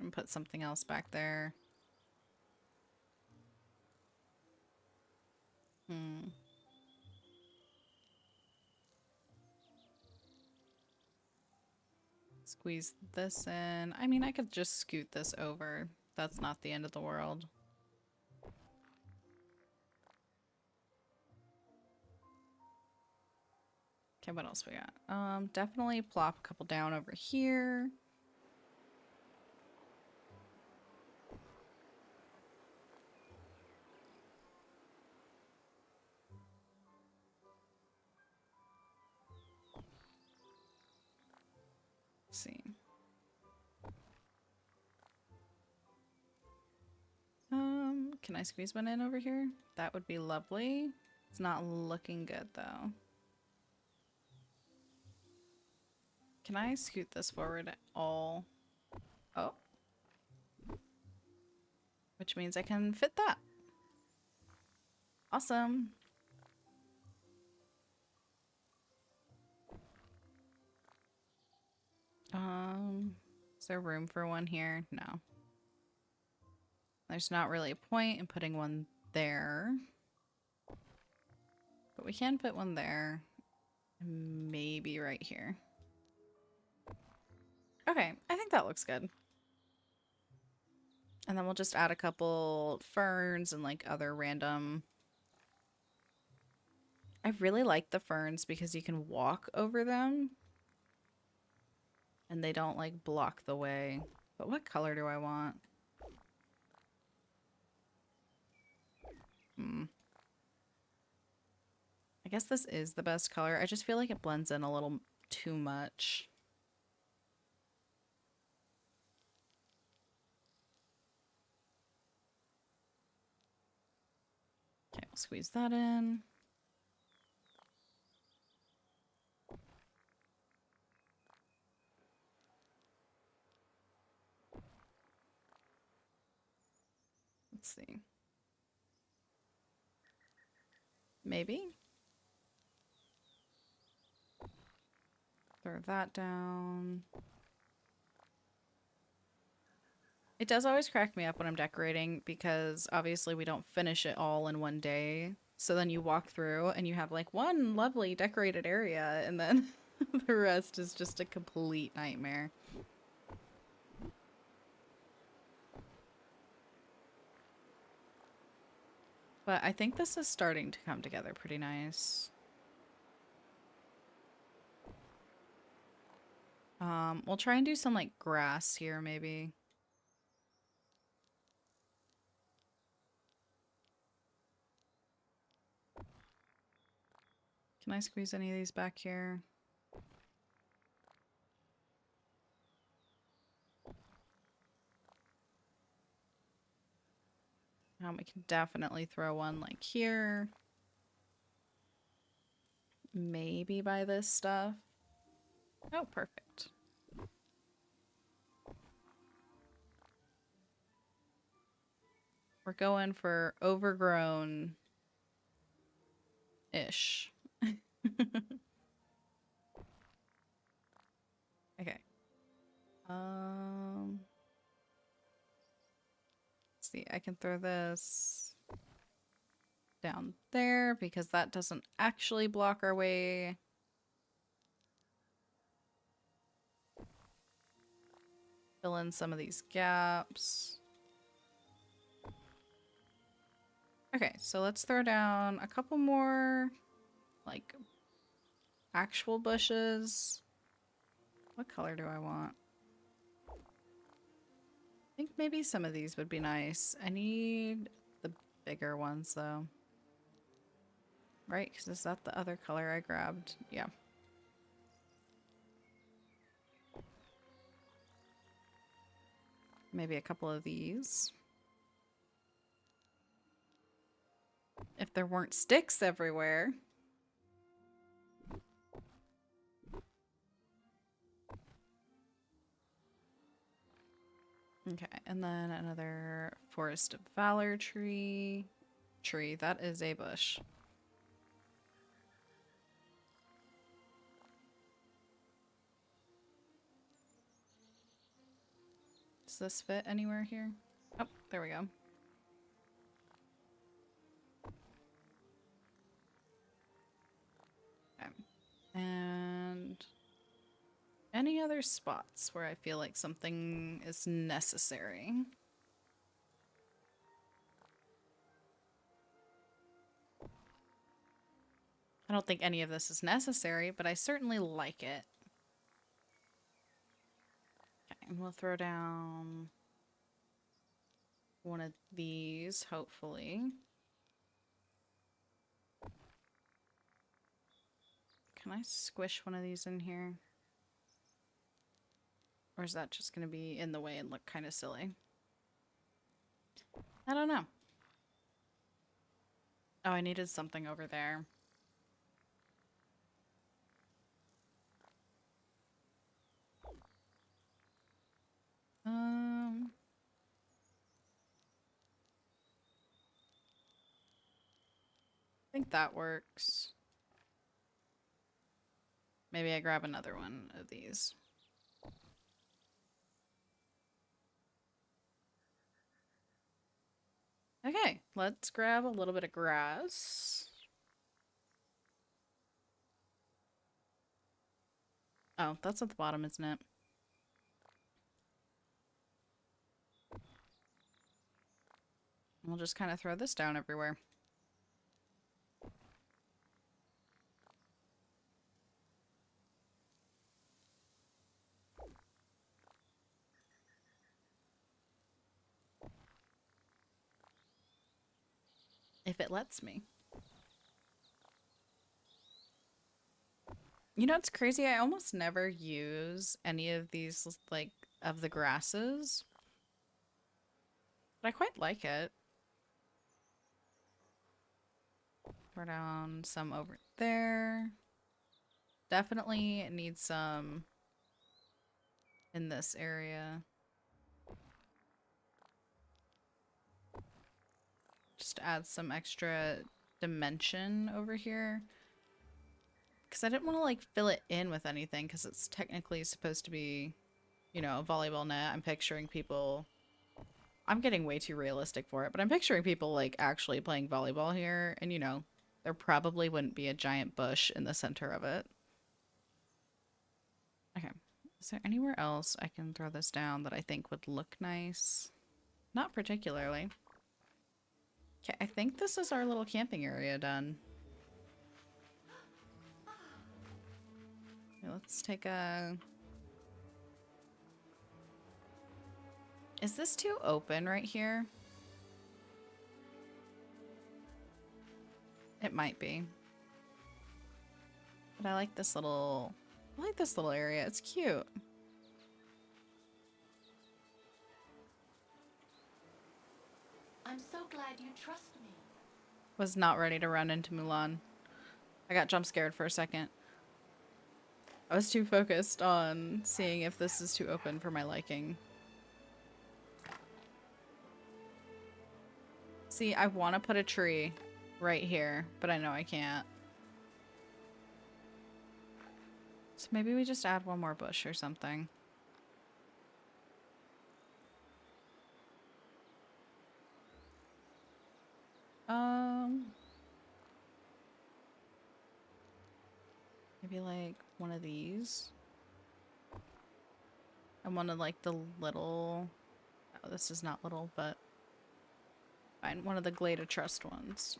And put something else back there. Squeeze this in. I mean, I could just scoot this over. That's not the end of the world. Okay, what else we got? Definitely plop a couple down over here. Let's see. Can I squeeze one in over here? That would be lovely. It's not looking good though. Can I scoot this forward at all? Oh. Which means I can fit that. Awesome. Is there room for one here? No. There's not really a point in putting one there. But we can put one there. Maybe right here. Okay, I think that looks good. And then we'll just add a couple ferns and like other random... I really like the ferns because you can walk over them. And they don't like block the way. But what color do I want? I guess this is the best color. I just feel like it blends in a little too much. Okay, we'll squeeze that in. Let's see. Maybe? Throw that down. It does always crack me up when I'm decorating because obviously we don't finish it all in one day. So then you walk through and you have like one lovely decorated area and then the rest is just a complete nightmare. But I think this is starting to come together pretty nice. We'll try and do some like grass here maybe. Can I squeeze any of these back here? We can definitely throw one like here. Maybe by this stuff. Oh, perfect. We're going for overgrown-ish. Okay. Let's see, I can throw this down there because that doesn't actually block our way. Fill in some of these gaps. Okay, so let's throw down a couple more, like, actual bushes. What color do I want? I think maybe some of these would be nice. I need the bigger ones, though. Right? Because is that the other color I grabbed? Yeah. Maybe a couple of these. If there weren't sticks everywhere. Okay, and then another Forest of Valor tree. That is a bush. Does this fit anywhere here? Oh, there we go. Okay. And any other spots where I feel like something is necessary? I don't think any of this is necessary, but I certainly like it. Okay, and we'll throw down one of these, hopefully. Can I squish one of these in here? Or is that just going to be in the way and look kind of silly? I don't know. Oh, I needed something over there. I think that works. Maybe I grab another one of these. Okay, let's grab a little bit of grass. Oh, that's at the bottom, isn't it? We'll just kind of throw this down everywhere. If it lets me. You know, it's crazy. I almost never use any of these, like, of the grasses. But I quite like it. Throw down some over there. Definitely need some in this area. Just add some extra dimension over here. Because I didn't want to, like, fill it in with anything because it's technically supposed to be, you know, a volleyball net. I'm picturing people... I'm getting way too realistic for it, but I'm picturing people, like, actually playing volleyball here. And, you know, there probably wouldn't be a giant bush in the center of it. Okay. Is there anywhere else I can throw this down that I think would look nice? Not particularly. Okay, I think this is our little camping area done. Okay, let's take a... Is this too open right here? It might be. But I like this little... I like this little area. It's cute. I'm so glad you trust me. Was not ready to run into Mulan. I got jump scared for a second. I was too focused on seeing if this is too open for my liking. See, I want to put a tree right here, but I know I can't. So maybe we just add one more bush or something. Maybe like one of these. And one of like the little... Oh, this is not little, but... Fine, one of the Glade of Trust ones.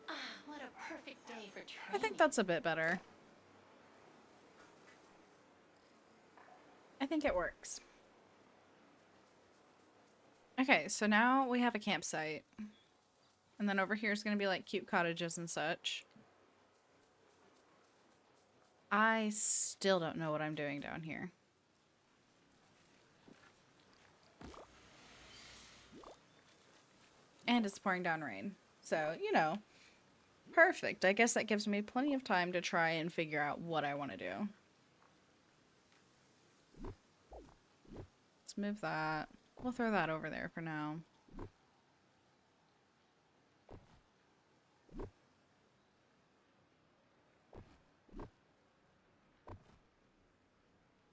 Ah, what a perfect day for training. I think that's a bit better. I think it works. Okay, so now we have a campsite. And then over here is going to be like cute cottages and such. I still don't know what I'm doing down here. And it's pouring down rain. So, you know, perfect. I guess that gives me plenty of time to try and figure out what I want to do. move that. We'll throw that over there for now.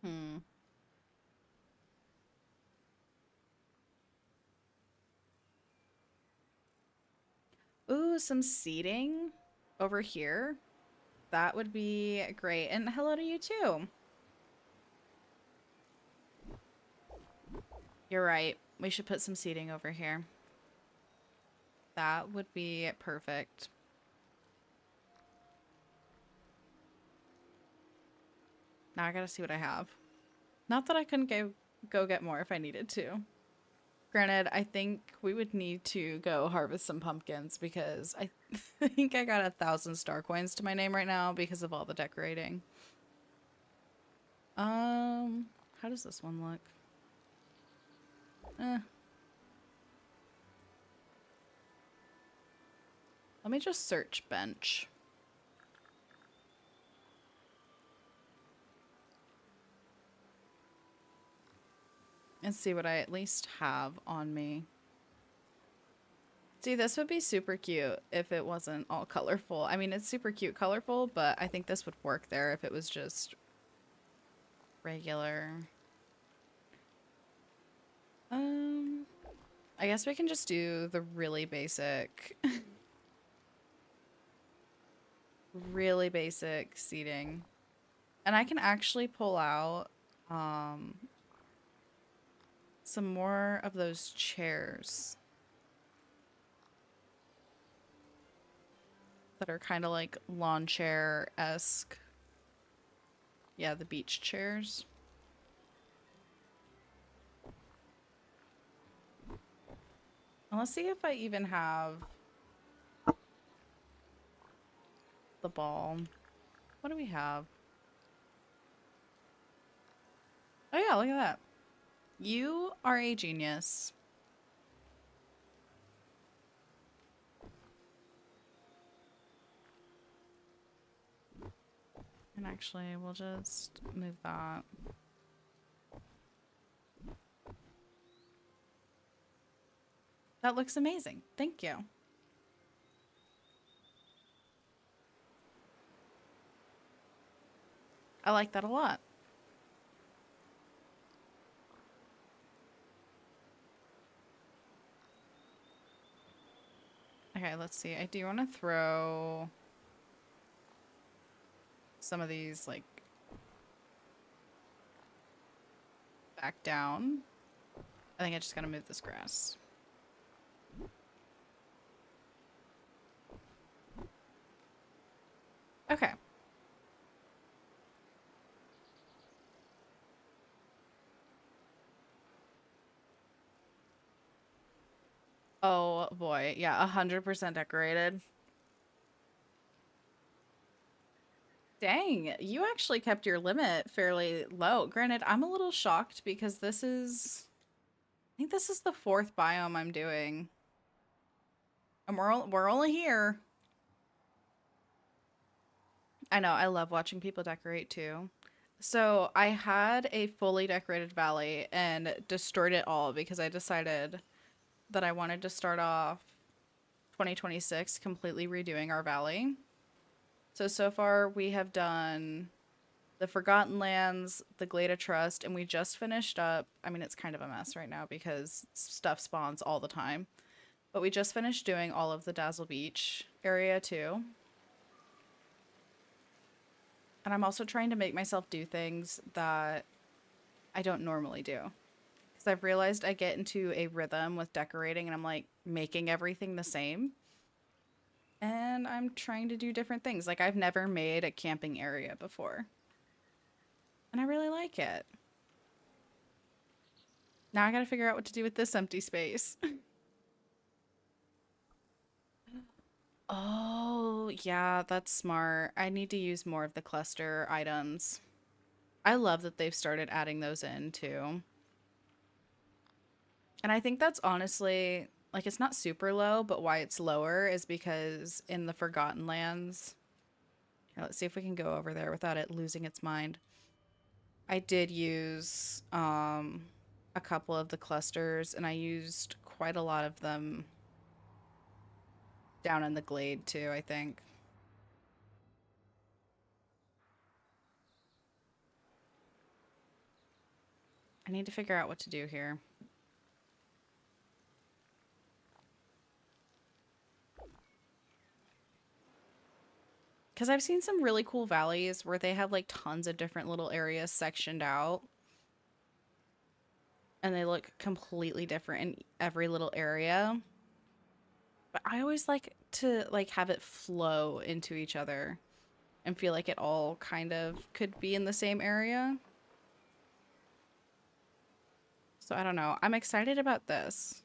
Hmm. Ooh, some seating over here. That would be great. And hello to you too. You're right. We should put some seating over here. That would be perfect. Now I gotta see what I have. Not that I couldn't go get more if I needed to. Granted, I think we would need to go harvest some pumpkins because I think I got 1,000 star coins to my name right now because of all the decorating. How does this one look? Let me just search bench. And see what I at least have on me. See, this would be super cute if it wasn't all colorful. I mean, it's super cute colorful, but I think this would work there if it was just regular. I guess we can just do the really basic, really basic seating. And I can actually pull out, some more of those chairs that are kind of like lawn chair-esque. Yeah, the beach chairs. And let's see if I even have the ball. What do we have? Oh yeah, look at that. You are a genius. And actually, we'll just move that. That looks amazing. Thank you. I like that a lot. Okay, let's see. I do want to throw some of these, like, back down. I think I just gotta move this grass. Okay. Oh boy, yeah, 100% decorated. Dang, you actually kept your limit fairly low. Granted, I'm a little shocked because this is, I think this is the 4th biome I'm doing. And we're only here. I know, I love watching people decorate too. So I had a fully decorated valley and destroyed it all because I decided that I wanted to start off 2026 completely redoing our valley. So far we have done the Forgotten Lands, the Glade Trust, and we just finished up. I mean, it's kind of a mess right now because stuff spawns all the time. But we just finished doing all of the Dazzle Beach area too. And I'm also trying to make myself do things that I don't normally do. Because I've realized I get into a rhythm with decorating and I'm like making everything the same. And I'm trying to do different things. Like, I've never made a camping area before. And I really like it. Now I gotta figure out what to do with this empty space. Oh, yeah, that's smart. I need to use more of the cluster items. I love that they've started adding those in too. And I think that's honestly, like, it's not super low, but why it's lower is because in the Forgotten Lands, here, let's see if we can go over there without it losing its mind. I did use a couple of the clusters, and I used quite a lot of them down in the glade too, I think. I need to figure out what to do here. Because I've seen some really cool valleys where they have like tons of different little areas sectioned out. And they look completely different in every little area. But I always like to like have it flow into each other and feel like it all kind of could be in the same area. So I don't know. I'm excited about this.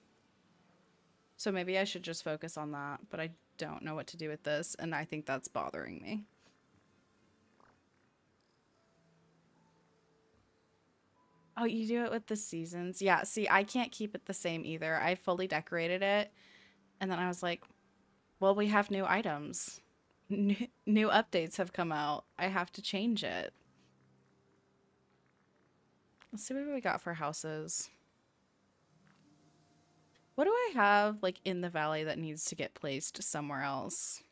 So maybe I should just focus on that, but I don't know what to do with this, and I think that's bothering me. Oh, you do it with the seasons? Yeah, see, I can't keep it the same either. I fully decorated it, and then I was like, well, we have new items. New updates have come out. I have to change it. Let's see what we got for houses. What do I have like in the valley that needs to get placed somewhere else?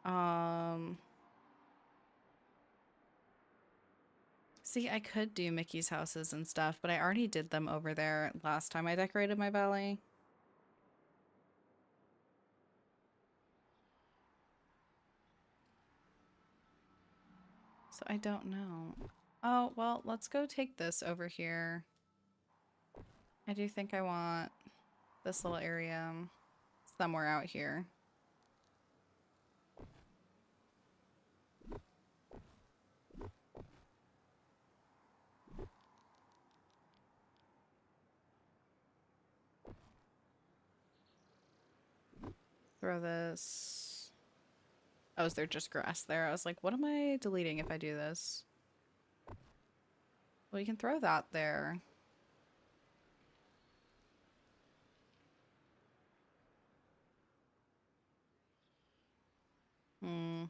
Um, See, I could do Mickey's houses and stuff, but I already did them over there last time I decorated my valley. So I don't know. Oh, well, let's go take this over here. I do think I want this little area somewhere out here. Throw this. Oh, is there just grass there? I was like, what am I deleting if I do this? Well, you can throw that there. Hmm.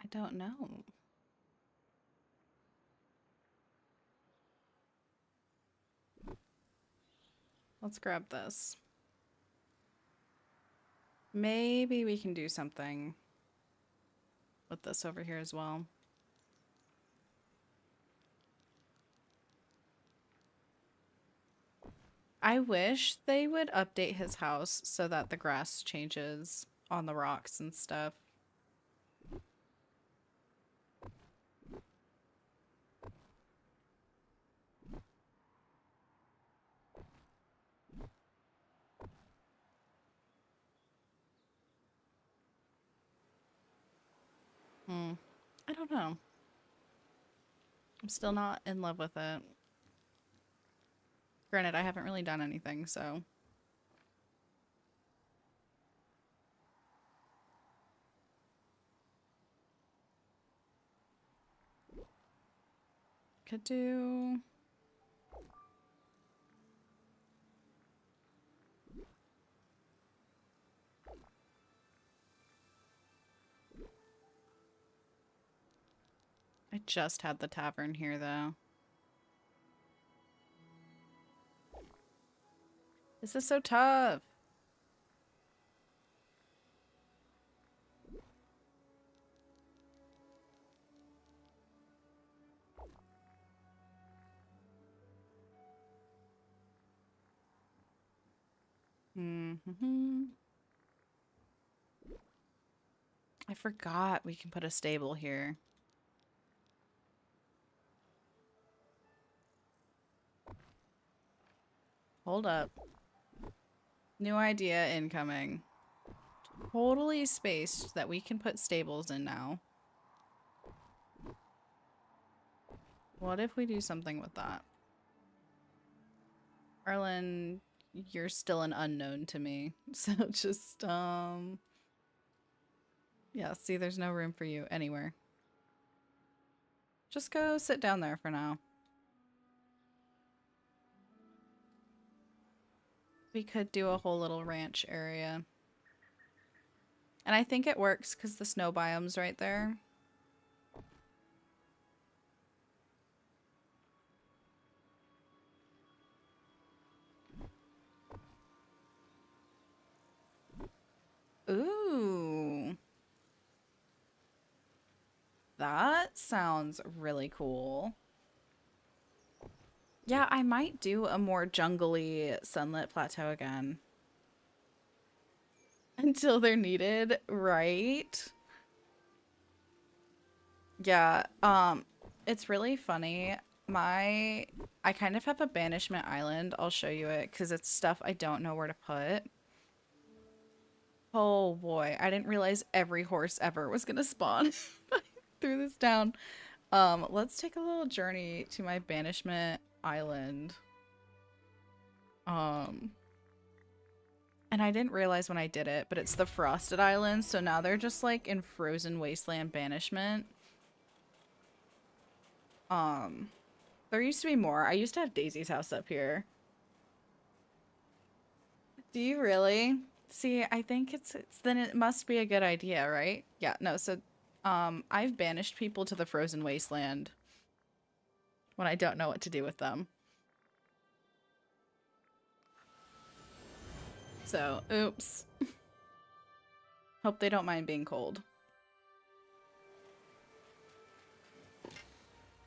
I don't know. Let's grab this. Maybe we can do something with this over here as well. I wish they would update his house so that the grass changes on the rocks and stuff. Hmm. I don't know. I'm still not in love with it. Granted, I haven't really done anything, so. Could do... I just had the tavern here, though. This is so tough. Mm-hmm. I forgot we can put a stable here. Hold up. New idea incoming. Totally spaced that we can put stables in now. What if we do something with that? Arlen, you're still an unknown to me. So just, yeah, see, there's no room for you anywhere. Just go sit down there for now. We could do a whole little ranch area. And I think it works because the snow biome's right there. Ooh. That sounds really cool. Yeah, I might do a more jungly sunlit plateau again. Until they're needed, right? Yeah, it's really funny. I kind of have a banishment island. I'll show you it because it's stuff I don't know where to put. Oh boy, I didn't realize every horse ever was gonna spawn. Threw this down. Let's take a little journey to my banishment island. Um, and I didn't realize when I did it, but it's the Frosted Islands, so now they're just like in frozen wasteland banishment. Um, there used to be more. I used to have Daisy's house up here. Do you really? See, I think it's then it must be a good idea, right? Yeah, no, so I've banished people to the frozen wasteland when I don't know what to do with them. So, oops. Hope they don't mind being cold.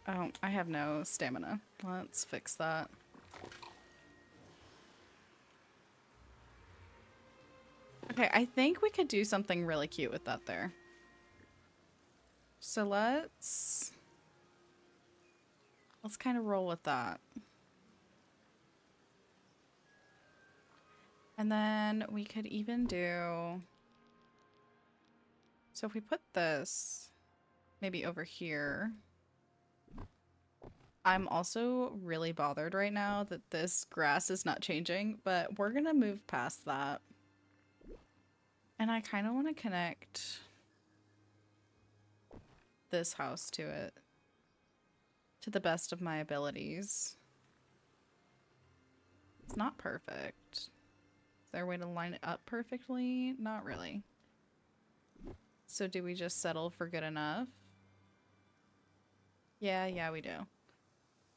Oh, I have no stamina. Let's fix that. Okay, I think we could do something really cute with that there. So let's kind of roll with that. And then we could even do, so if we put this maybe over here. I'm also really bothered right now that this grass is not changing, but we're gonna move past that. And I kind of want to connect this house to it to the best of my abilities. It's not perfect. Is there a way to line it up perfectly? Not really. So do we just settle for good enough? Yeah, we do.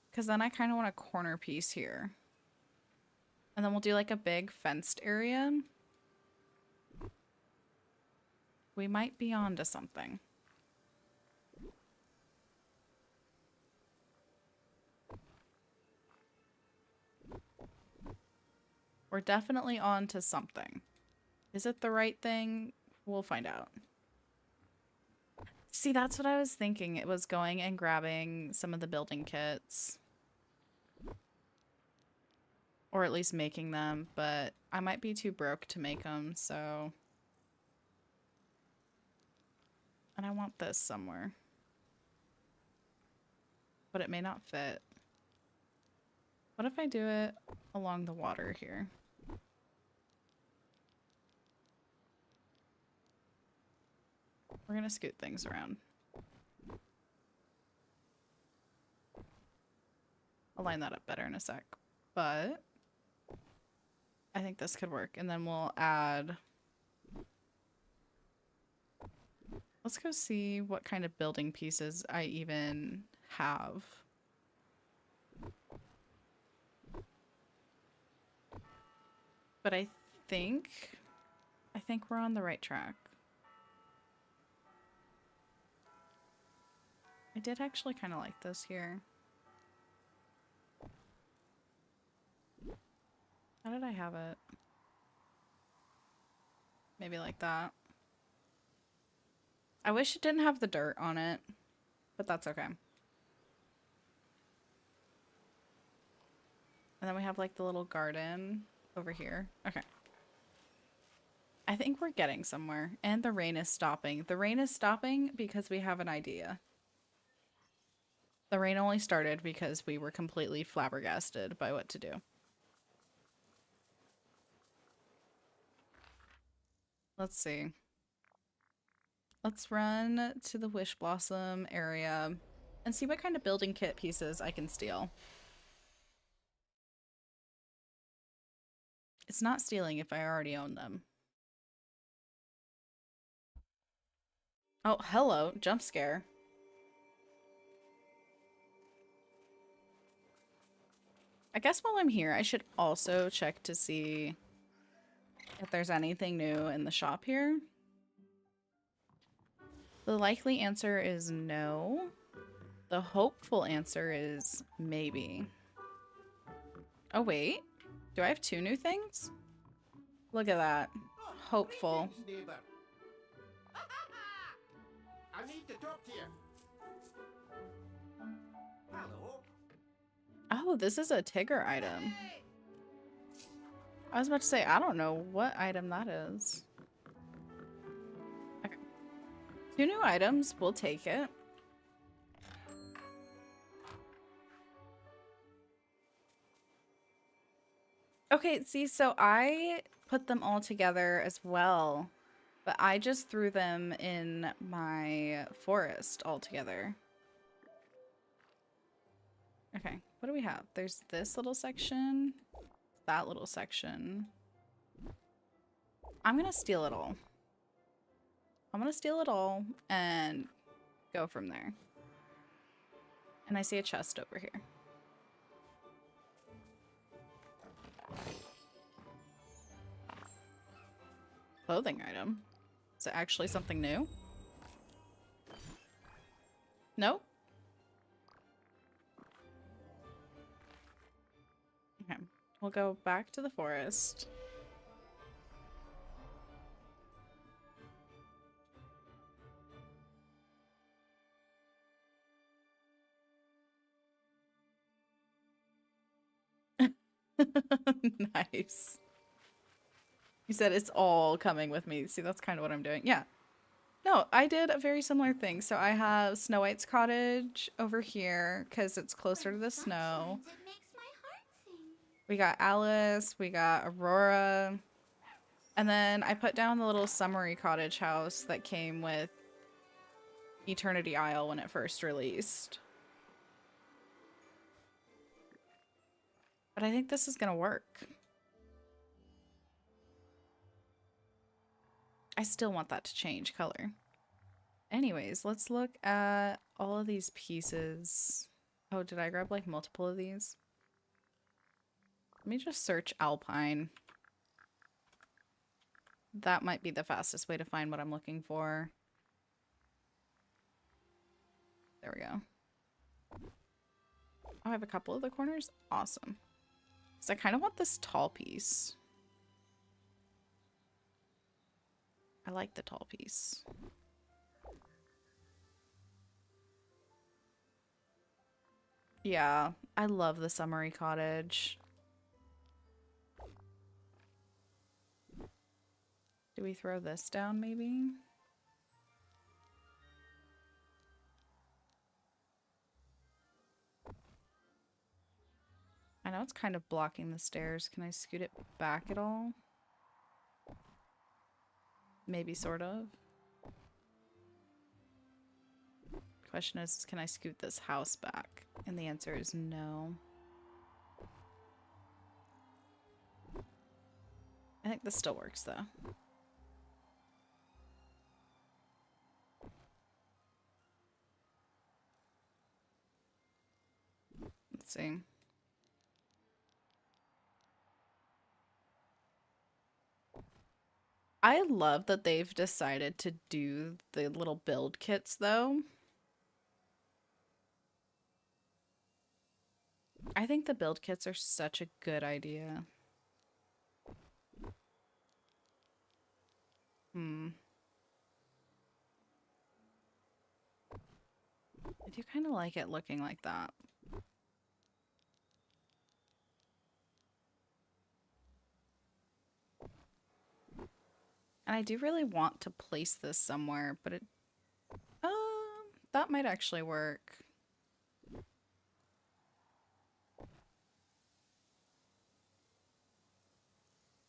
Because then I kind of want a corner piece here. And then we'll do like a big fenced area. We might be onto something. We're definitely on to something. Is it the right thing? We'll find out. See, that's what I was thinking. It was going and grabbing some of the building kits. Or at least making them, but I might be too broke to make them, so... And I want this somewhere. But it may not fit. What if I do it along the water here? We're gonna scoot things around. I'll line that up better in a sec. But I think this could work. And then we'll add... Let's go see what kind of building pieces I even have. But I think we're on the right track. I did actually kind of like this here. How did I have it? Maybe like that. I wish it didn't have the dirt on it, but that's okay. And then we have like the little garden over here. Okay. I think we're getting somewhere. And the rain is stopping. The rain is stopping because we have an idea. The rain only started because we were completely flabbergasted by what to do. Let's see. Let's run to the Wish Blossom area and see what kind of building kit pieces I can steal. It's not stealing if I already own them. Oh, hello. Jump scare. I guess while I'm here, I should also check to see if there's anything new in the shop here. The likely answer is no. The hopeful answer is maybe. Oh, wait. Do I have two new things? Look at that. Oh, Hopeful. greetings, neighbor. I need to talk to you. Hello. Oh, this is a Tigger item. I was about to say, I don't know what item that is. Okay. Two new items. We'll take it. Okay, see, so I put them all together as well, but I just threw them in my forest all together. Okay, what do we have? There's this little section, that little section. I'm gonna steal it all. I'm gonna steal it all and go from there. And I see a chest over here. Clothing item? Is it actually something new? Nope. Okay, we'll go back to the forest. Nice. You said it's all coming with me. See, that's kind of what I'm doing. Yeah. No, I did a very similar thing. So I have Snow White's cottage over here because it's closer to the snow. It makes my heart sing. We got Alice, we got Aurora. And then I put down the little summery cottage house that came with Eternity Isle when it first released. But I think this is going to work. I still want that to change color. Anyways, let's look at all of these pieces. Oh, did I grab like multiple of these? Let me just search Alpine. That might be the fastest way to find what I'm looking for. There we go. Oh, I have a couple of the corners? Awesome. So I kind of want this tall piece. I like the tall piece. Yeah, I love the summery cottage. Do we throw this down maybe? I know it's kind of blocking the stairs. Can I scoot it back at all? Maybe sort of. Question is, can I scoot this house back? And the answer is no. I think this still works though. Let's see. I love that they've decided to do the little build kits though. I think the build kits are such a good idea. I do kind of like it looking like that. And I do really want to place this somewhere, but that might actually work.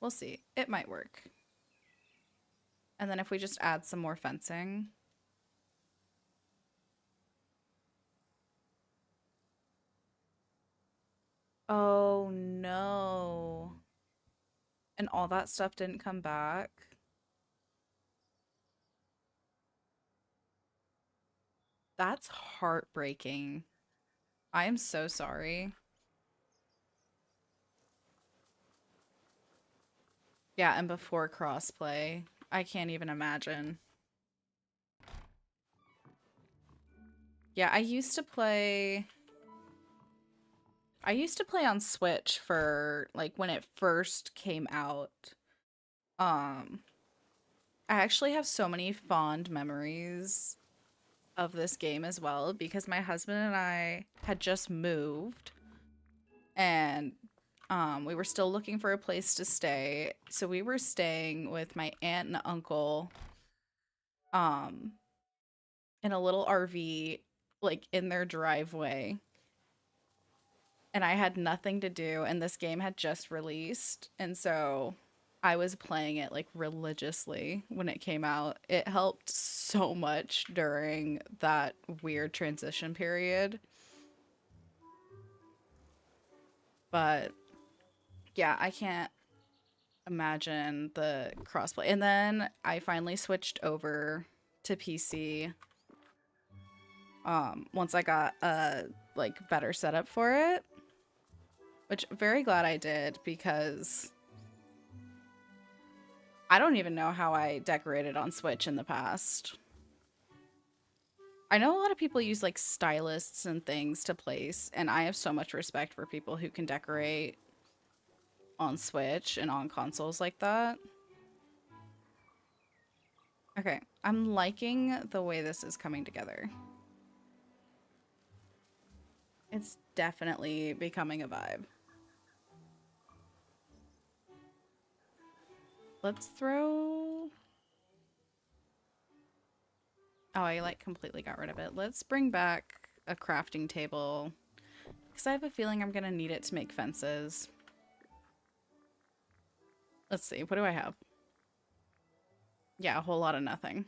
We'll see. It might work. And then if we just add some more fencing. Oh no. And all that stuff didn't come back. That's heartbreaking. I am so sorry. Yeah, and before crossplay, I can't even imagine. Yeah, I used to play on Switch for like when it first came out. Um I actually have so many fond memories of this game as well because my husband and I had just moved and we were still looking for a place to stay. So we were staying with my aunt and uncle um in a little RV like in their driveway. And I had nothing to do and this game had just released. And so I was playing it like religiously when it came out. It helped so much during that weird transition period. But yeah, I can't imagine the crossplay. And then I finally switched over to PC once I got a like better setup for it, which I'm very glad I did because I don't even know how I decorated on Switch in the past. I know a lot of people use like stylists and things to place, and I have so much respect for people who can decorate on Switch and on consoles like that. Okay, I'm liking the way this is coming together. It's definitely becoming a vibe. Let's throw... Oh, I like completely got rid of it. Let's bring back a crafting table because I have a feeling I'm gonna need it to make fences. Let's see, what do I have? Yeah, a whole lot of nothing.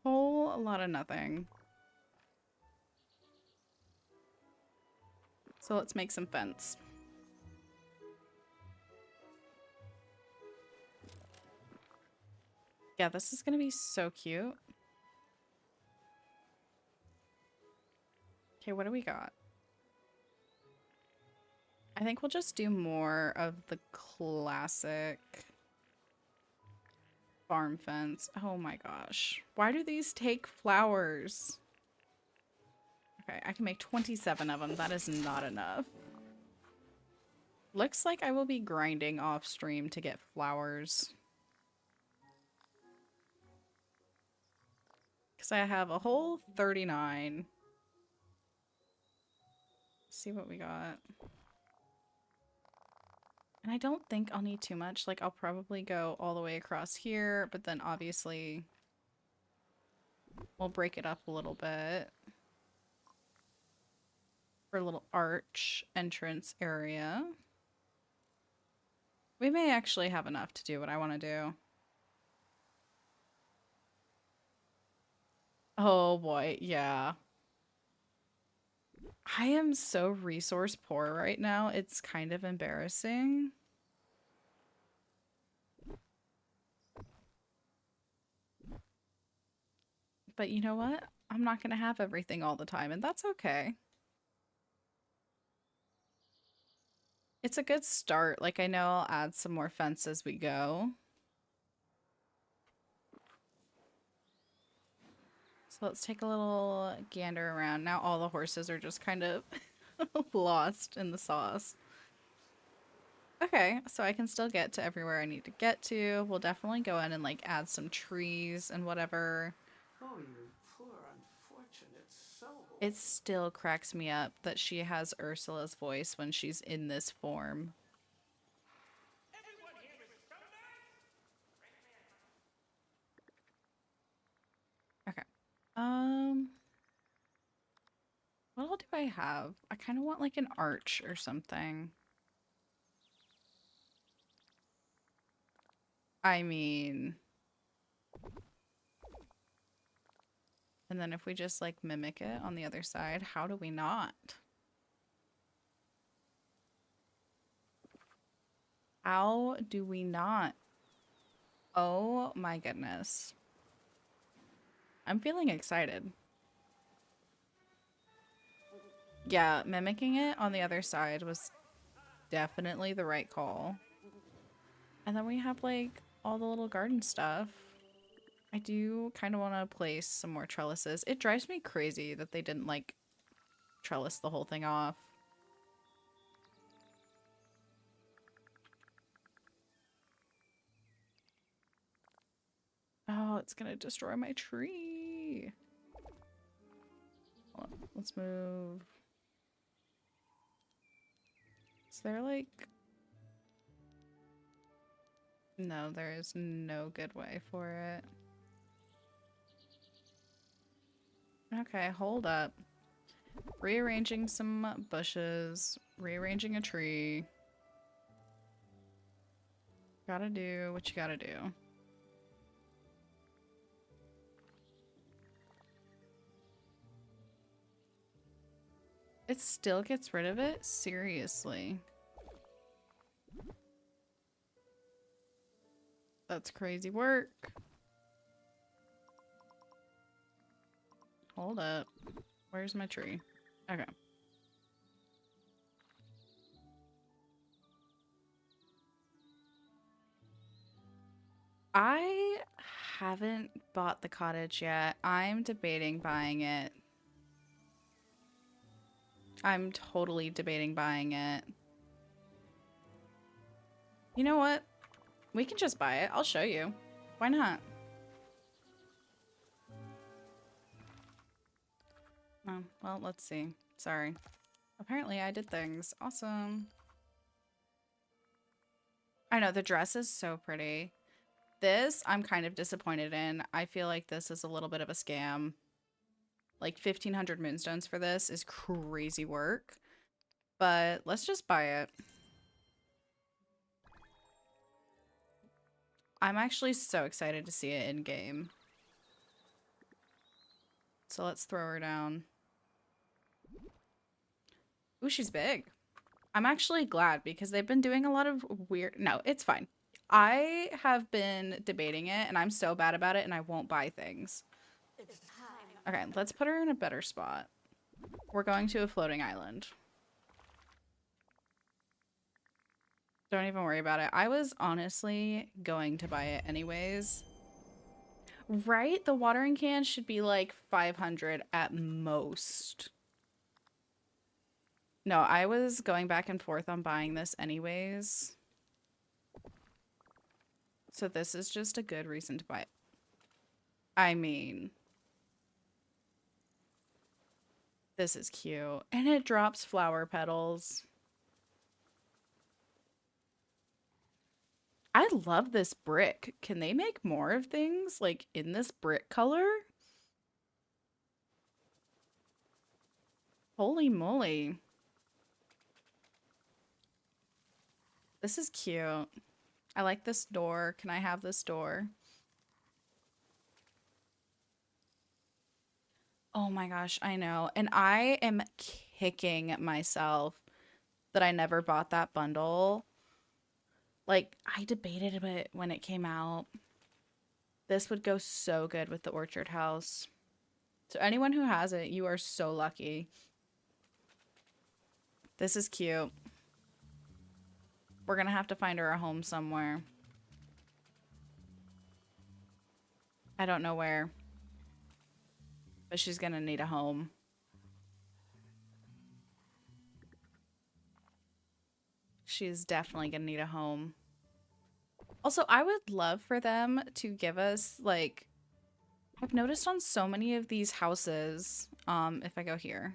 Whole lot of nothing. So let's make some fence. Yeah, this is gonna be so cute. Okay, what do we got? I think we'll just do more of the classic farm fence. Oh my gosh. Why do these take flowers? Okay, I can make 27 of them. That is not enough. Looks like I will be grinding off stream to get flowers. Because I have a whole 39. Let's see what we got. And I don't think I'll need too much. Like, I'll probably go all the way across here, but then obviously we'll break it up a little bit for a little arch entrance area. We may actually have enough to do what I want to do. Oh boy, yeah. I am so resource poor right now. It's kind of embarrassing. But you know what? I'm not going to have everything all the time, and that's okay. It's a good start. Like, I know I'll add some more fence as we go. So let's take a little gander around. Now all the horses are just kind of lost in the sauce. Okay, so I can still get to everywhere I need to get to. We'll definitely go in and like add some trees and whatever. Oh, you poor unfortunate soul. It still cracks me up that she has Ursula's voice when she's in this form. Okay. What all do I have? I kind of want like an arch or something. I mean, and then if we just like mimic it on the other side, how do we not? How do we not? Oh my goodness. I'm feeling excited. Yeah, mimicking it on the other side was definitely the right call. And then we have like all the little garden stuff. I do kind of want to place some more trellises. It drives me crazy that they didn't like trellis the whole thing off. Oh, it's gonna destroy my tree. Hold on, let's move. Is there like... No, there is no good way for it. Okay, hold up. Rearranging some bushes, rearranging a tree. Gotta do what you gotta do. It still gets rid of it? Seriously. That's crazy work. Hold up. Where's my tree? Okay. I haven't bought the cottage yet. I'm debating buying it. I'm totally debating buying it. You know what? We can just buy it. I'll show you. Why not? Oh, well, let's see. Sorry. Apparently I did things. Awesome. I know, the dress is so pretty. This, I'm kind of disappointed in. I feel like this is a little bit of a scam. Like 1,500 moonstones for this is crazy work. But let's just buy it. I'm actually so excited to see it in game. So let's throw her down. Ooh, she's big. I'm actually glad because they've been doing a lot of weird... No, it's fine. I have been debating it and I'm so bad about it and I won't buy things. Okay, let's put her in a better spot. We're going to a floating island. Don't even worry about it. I was honestly going to buy it anyways. Right? The watering can should be like 500 at most. No, I was going back and forth on buying this anyways. So this is just a good reason to buy it. I mean, this is cute. And it drops flower petals. I love this brick. Can they make more of things like in this brick color? Holy moly. This is cute. I like this door. Can I have this door? Oh my gosh, I know. And I am kicking myself that I never bought that bundle. Like, I debated it when it came out. This would go so good with the orchard house. So anyone who has it, you are so lucky. This is cute. We're gonna have to find her a home somewhere. I don't know where. But she's gonna need a home. She's definitely gonna need a home. Also, I would love for them to give us, like... I've noticed on so many of these houses, if I go here,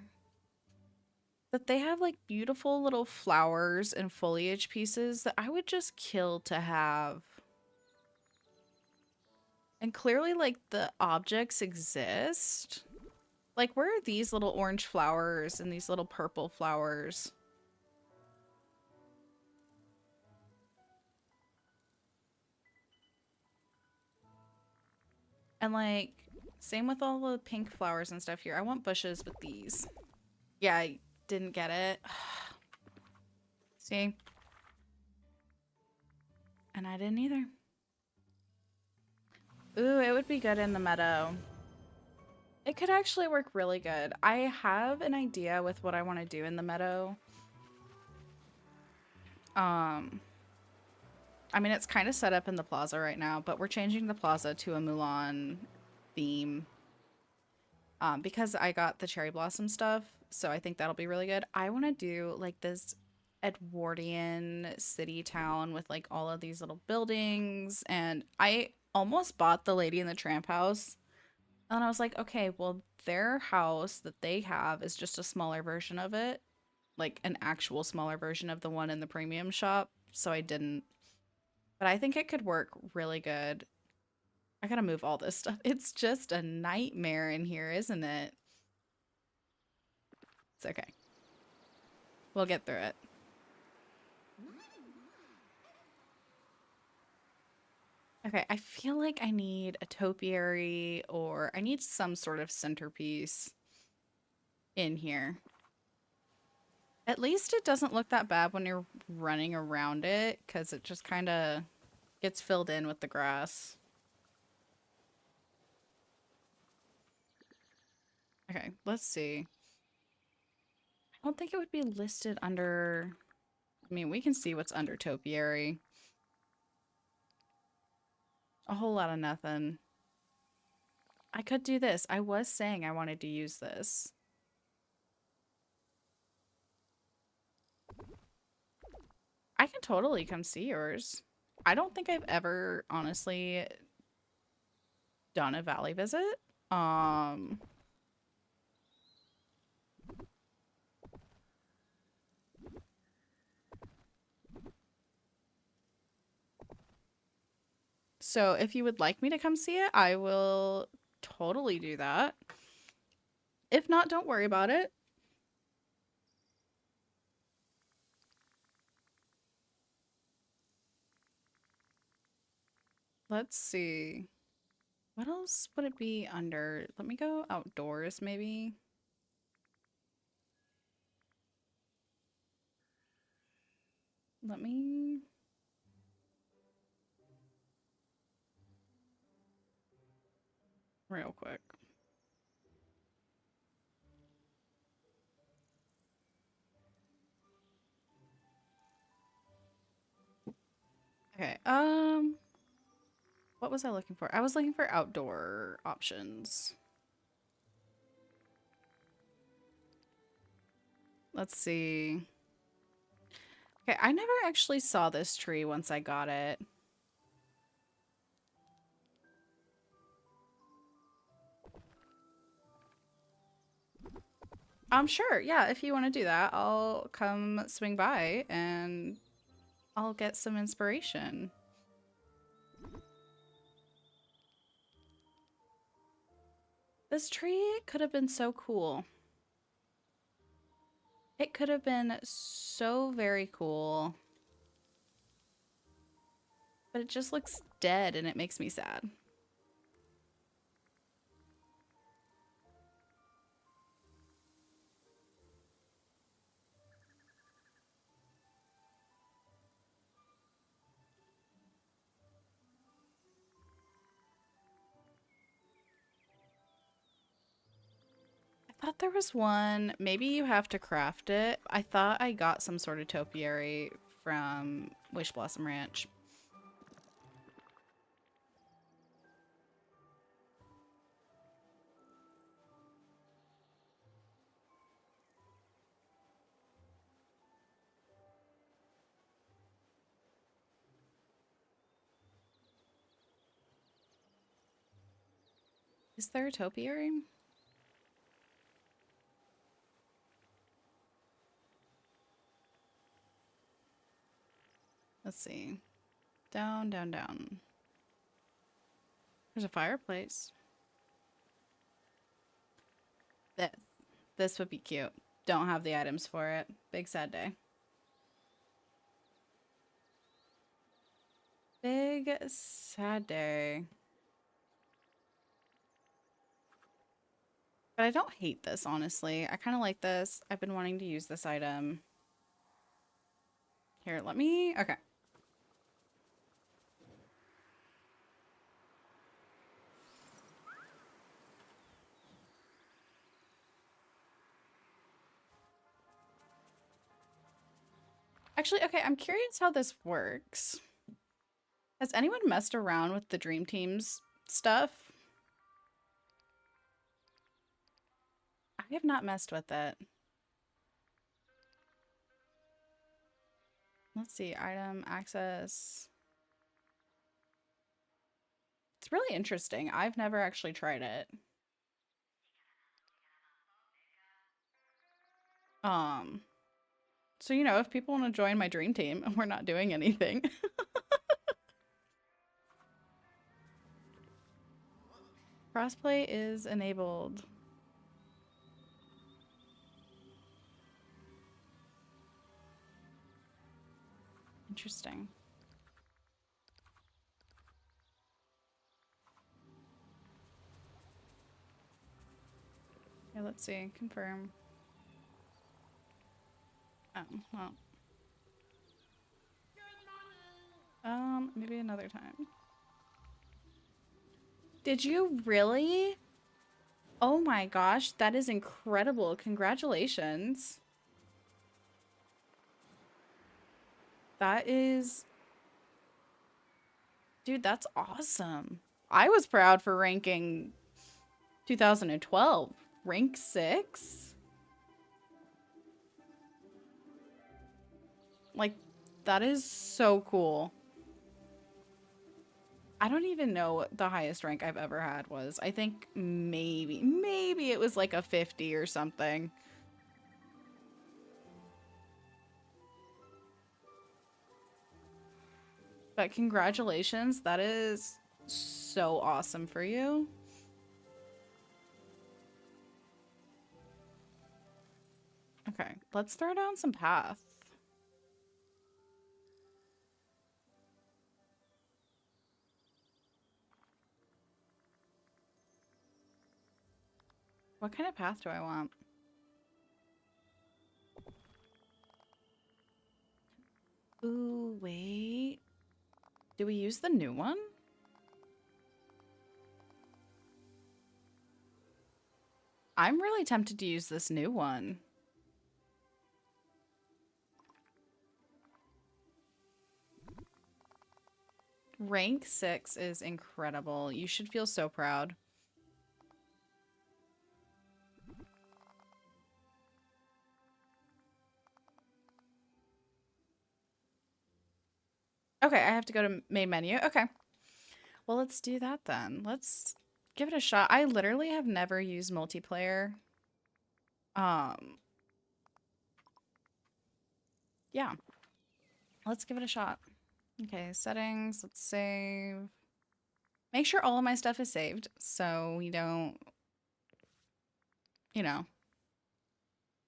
that they have, like, beautiful little flowers and foliage pieces that I would just kill to have. And clearly, like, the objects exist. Like, where are these little orange flowers and these little purple flowers? And, like, same with all the pink flowers and stuff here. I want bushes with these. Yeah, I didn't get it. See? And I didn't either. Ooh, it would be good in the meadow. It could actually work really good. I have an idea with what I want to do in the meadow. Um, I mean, it's kind of set up in the plaza right now, but we're changing the plaza to a Mulan theme because I got the cherry blossom stuff. So I think that'll be really good. I want to do like this Edwardian city town with like all of these little buildings. And I almost bought the Lady in the Tramp house. And I was like, okay, well, their house that they have is just a smaller version of it, like an actual smaller version of the one in the premium shop. So I didn't. But I think it could work really good. I gotta move all this stuff. It's just a nightmare in here, isn't it? It's okay. We'll get through it. Okay, I feel like I need a topiary or I need some sort of centerpiece in here. At least it doesn't look that bad when you're running around it because it just kind of gets filled in with the grass. Okay, let's see. I don't think it would be listed under... I mean, we can see what's under topiary. A whole lot of nothing. I could do this. I was saying I wanted to use this. I can totally come see yours. I don't think I've ever honestly done a valley visit. Um, so if you would like me to come see it, I will totally do that. If not, don't worry about it. Let's see. What else would it be under? Let me go outdoors, maybe. Let me... Real quick. Okay, what was I looking for? I was looking for outdoor options. Let's see. Okay, I never actually saw this tree once I got it. Sure. Yeah, if you want to do that, I'll come swing by and I'll get some inspiration. This tree could have been so cool. It could have been so very cool. But it just looks dead and it makes me sad. I thought there was one. Maybe you have to craft it. I thought I got some sort of topiary from Wish Blossom Ranch. Is there a topiary? Let's see. Down, down, down. There's a fireplace. This. This would be cute. Don't have the items for it. Big sad day. Big sad day. But I don't hate this, honestly. I kind of like this. I've been wanting to use this item. Here, let me... Okay. Actually, okay, I'm curious how this works. Has anyone messed around with the Dream Teams stuff? I have not messed with it. Let's see, item access. It's really interesting. I've never actually tried it. Um, so you know, if people want to join my dream team and we're not doing anything. Crossplay is enabled. Interesting. Okay, let's see. Confirm. Oh, well. Maybe another time. Did you really? Oh my gosh, that is incredible. Congratulations. That is... Dude, that's awesome. I was proud for ranking 2012. Rank 6? Like, that is so cool. I don't even know what the highest rank I've ever had was. I think maybe it was like a 50 or something. But congratulations, that is so awesome for you. Okay, let's throw down some path. What kind of path do I want? Ooh, wait. Do we use the new one? I'm really tempted to use this new one. Rank 6 is incredible. You should feel so proud. Okay, I have to go to main menu. Okay. Well, let's do that then. Let's give it a shot. I literally have never used multiplayer. Yeah. Let's give it a shot. Okay, settings. Let's save. Make sure all of my stuff is saved so we don't, you know.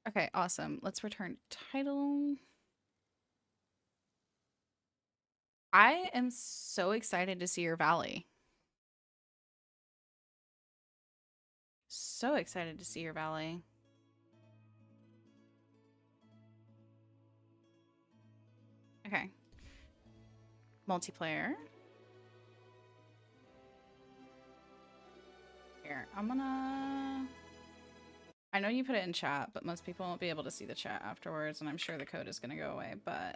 Okay, awesome. Let's return title. I am so excited to see your valley. So excited to see your valley. Okay. Multiplayer. Here, I'm gonna... I know you put it in chat, but most people won't be able to see the chat afterwards, and I'm sure the code is gonna go away, but...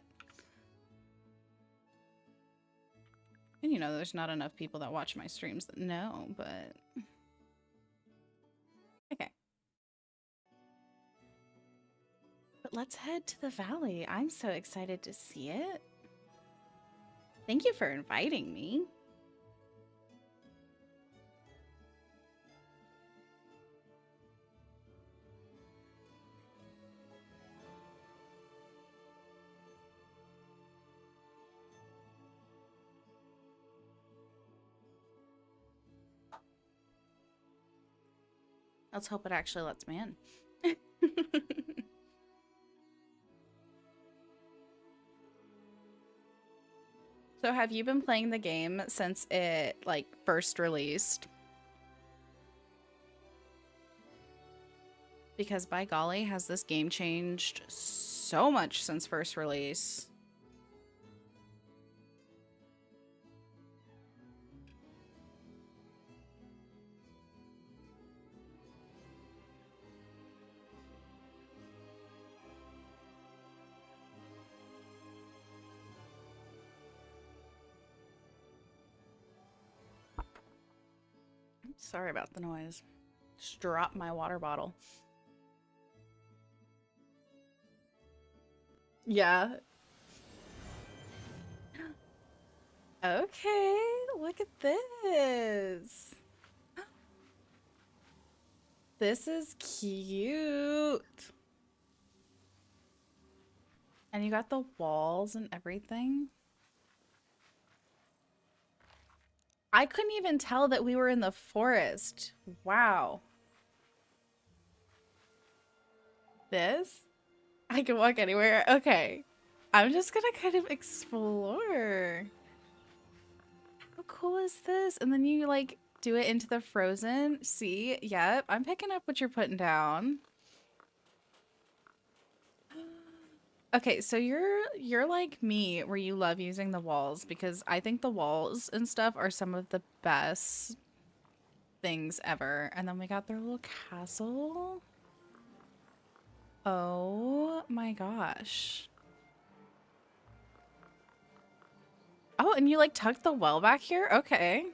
And you know, there's not enough people that watch my streams that know, but... Okay. But let's head to the valley. I'm so excited to see it. Thank you for inviting me. Let's hope it actually lets me in. So have you been playing the game since it, like, first released? Because by golly, has this game changed so much since first release. Sorry about the noise. Just dropped my water bottle. Yeah. Okay, look at this. This is cute. And you got the walls and everything. I couldn't even tell that we were in the forest. Wow. This? I can walk anywhere. Okay. I'm just gonna kind of explore. How cool is this? And then you like do it into the frozen. See? Yep. I'm picking up what you're putting down. Okay, so you're like me where you love using the walls because I think the walls and stuff are some of the best things ever. And then we got their little castle. Oh my gosh. Oh, and you like tucked the well back here? Okay.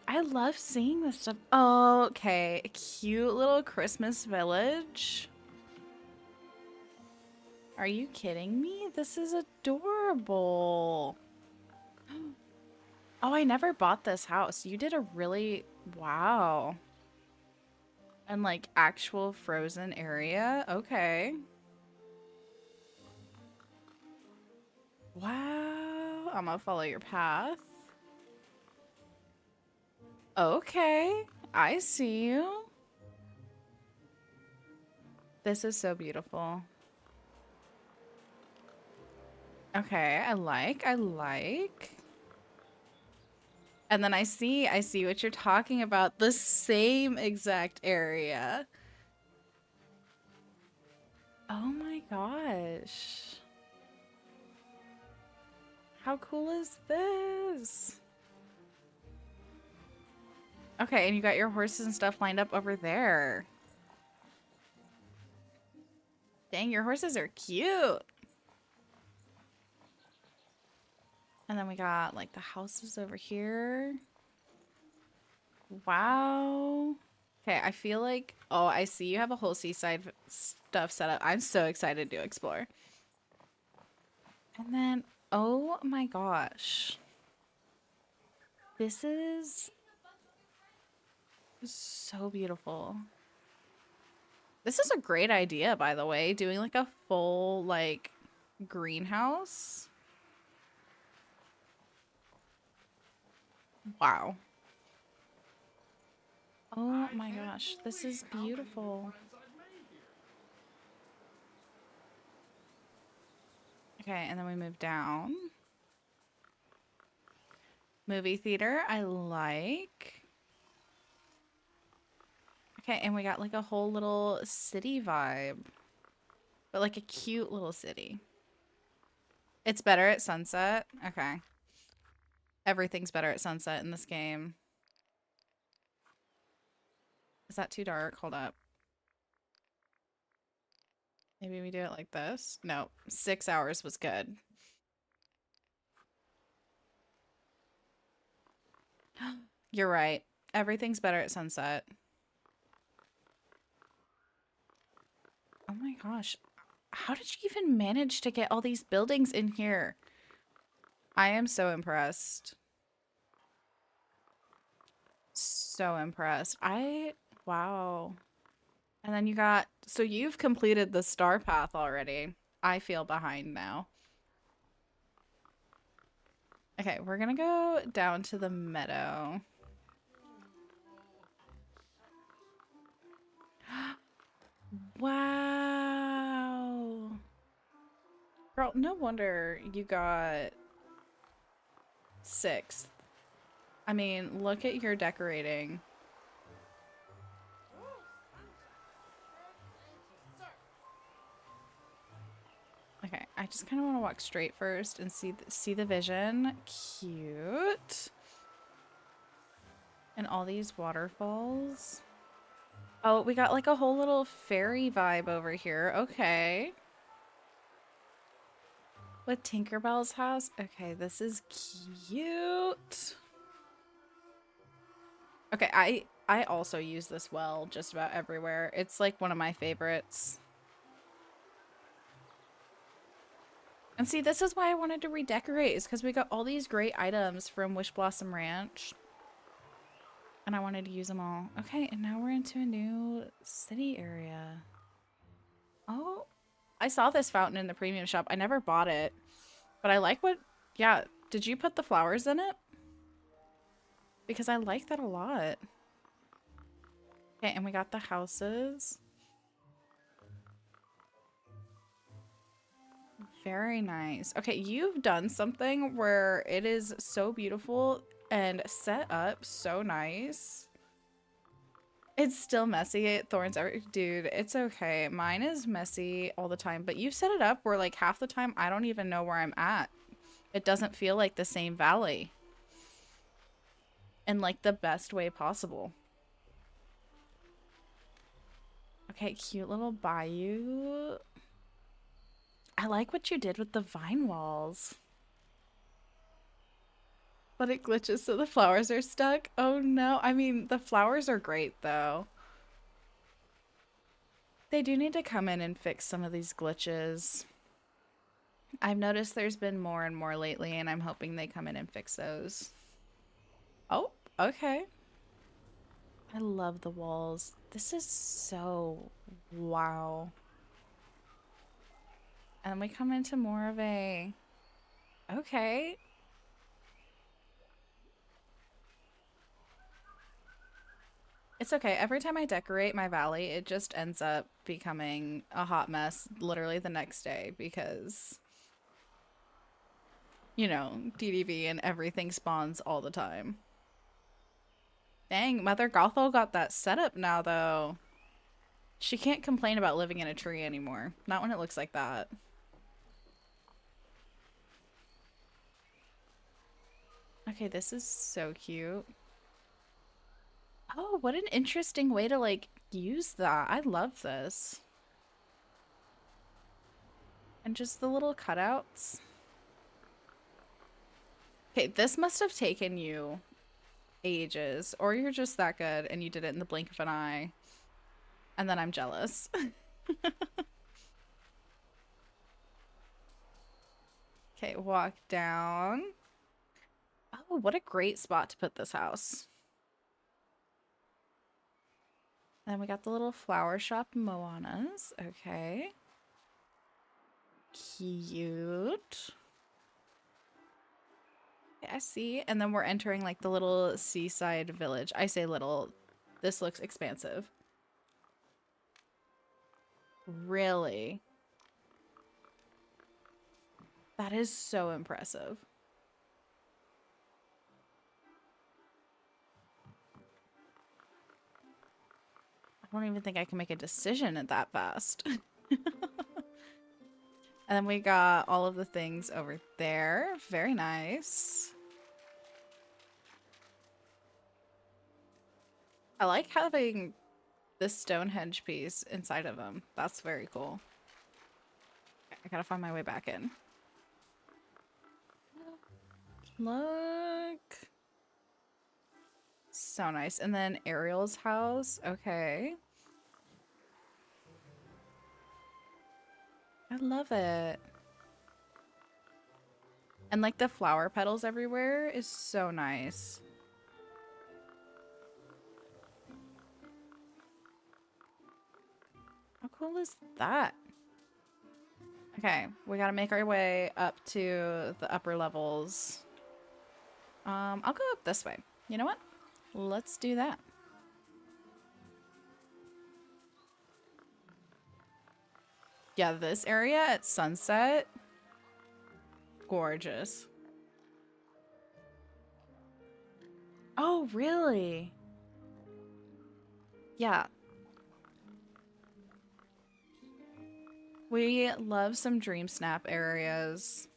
I love seeing this stuff. Oh, okay. A cute little Christmas village. Are you kidding me? This is adorable. Oh, I never bought this house. You did a really... Wow. And like actual frozen area? Okay. Wow. I'm gonna follow your path. Okay. I see you. This is so beautiful. Okay, I like. And then I see what you're talking about. The same exact area. Oh my gosh. How cool is this? Okay, and you got your horses and stuff lined up over there. Dang, your horses are cute. And then we got like the houses over here. Wow. Okay, I feel like, oh, I see you have a whole seaside stuff set up. I'm so excited to explore. And then, oh my gosh. This is so beautiful. This is a great idea, by the way, doing like a full like greenhouse. Wow. Oh my gosh, this is beautiful. Okay, and then we move down. Movie theater, I like. Okay, and we got like a whole little city vibe. But like a cute little city. It's better at sunset? Okay. Everything's better at sunset in this game. Is that too dark? Hold up. Maybe we do it like this? No, 6 hours was good. You're right. Everything's better at sunset. Oh my gosh. How did you even manage to get all these buildings in here? I am so impressed. So impressed. Wow. And then you got, so you've completed the star path already. I feel behind now. Okay, we're gonna go down to the meadow. Wow. Girl, no wonder you got 6th. I mean, look at your decorating. Okay, I just kind of want to walk straight first and see the vision. Cute. And all these waterfalls. Oh, we got like a whole little fairy vibe over here. Okay. With Tinkerbell's house. Okay, this is cute. Okay, I also use this well just about everywhere. It's like one of my favorites. And see, this is why I wanted to redecorate, is because we got all these great items from Wish Blossom Ranch. And I wanted to use them all. Okay, and now we're into a new city area. Oh, I saw this fountain in the premium shop. I never bought it. But I like what... Yeah, did you put the flowers in it? Because I like that a lot. Okay, and we got the houses. Very nice. Okay, you've done something where it is so beautiful and set up so nice. It's still messy. Thorns are... Dude, it's okay. Mine is messy all the time, but you've set it up where like half the time I don't even know where I'm at. It doesn't feel like the same valley. In like the best way possible. Okay, cute little bayou. I like what you did with the vine walls. But it glitches so the flowers are stuck. Oh no. I mean, the flowers are great though. They do need to come in and fix some of these glitches. I've noticed there's been more and more lately, and I'm hoping they come in and fix those. Oh, okay. I love the walls. This is so... Wow. And we come into more of a... Okay. It's okay. Every time I decorate my valley, it just ends up becoming a hot mess literally the next day because, you know, DDV and everything spawns all the time. Dang, Mother Gothel got that setup now, though. She can't complain about living in a tree anymore. Not when it looks like that. Okay, this is so cute. Oh, what an interesting way to, like, use that. I love this. And just the little cutouts. Okay, this must have taken you ages. Or you're just that good and you did it in the blink of an eye. And then I'm jealous. Okay, walk down. Oh, what a great spot to put this house. Then we got the little flower shop Moanas. Okay. Cute. Okay, I see. And then we're entering like the little seaside village. I say little. This looks expansive. Really? That is so impressive. I don't even think I can make a decision at that fast. And then we got all of the things over there. Very nice. I like having this Stonehenge piece inside of them. That's very cool. Okay, I gotta find my way back in. Look. So nice. And then Ariel's house. Okay. I love it. And like the flower petals everywhere is so nice. How cool is that? Okay, we gotta make our way up to the upper levels. I'll go up this way. You know what? Let's do that. Yeah, this area at sunset, gorgeous. Oh, really? Yeah. We love some dream snap areas.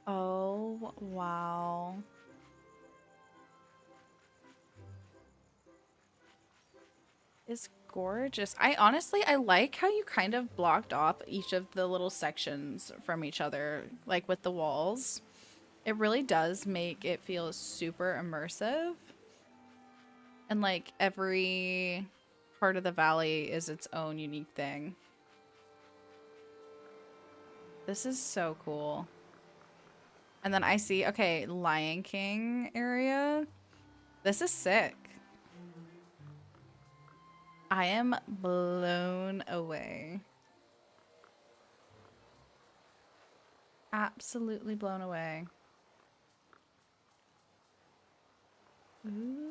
Oh, wow. It's gorgeous. I like how you kind of blocked off each of the little sections from each other, like with the walls. It really does make it feel super immersive. And like every part of the valley is its own unique thing. This is so cool. And then I see, okay, Lion King area. This is sick. I am blown away. Absolutely blown away. Ooh.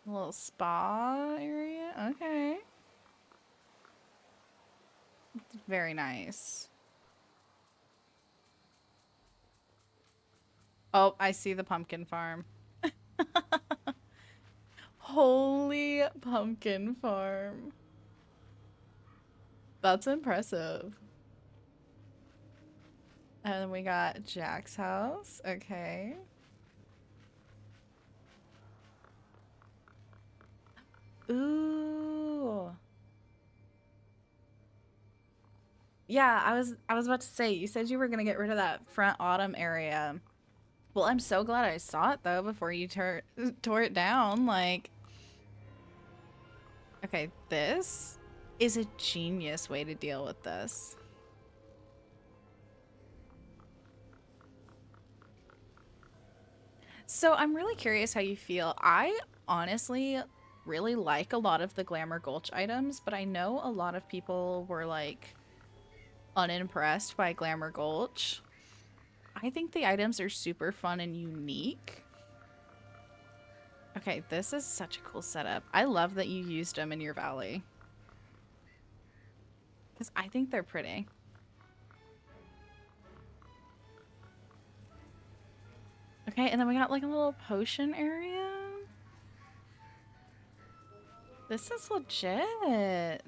A little spa area. Okay. Very nice. Oh, I see the pumpkin farm. Holy pumpkin farm. That's impressive. And then we got Jack's house. Okay. Ooh. Yeah, I was about to say, you said you were gonna get rid of that front autumn area. Well, I'm so glad I saw it though before you tore it down. Like, okay, this is a genius way to deal with this. So I'm really curious how you feel. I honestly really like a lot of the Glamour Gulch items, but I know a lot of people were like unimpressed by Glamour Gulch. I think the items are super fun and unique. Okay, this is such a cool setup. I love that you used them in your valley. Because I think they're pretty. Okay, and then we got like a little potion area. This is legit.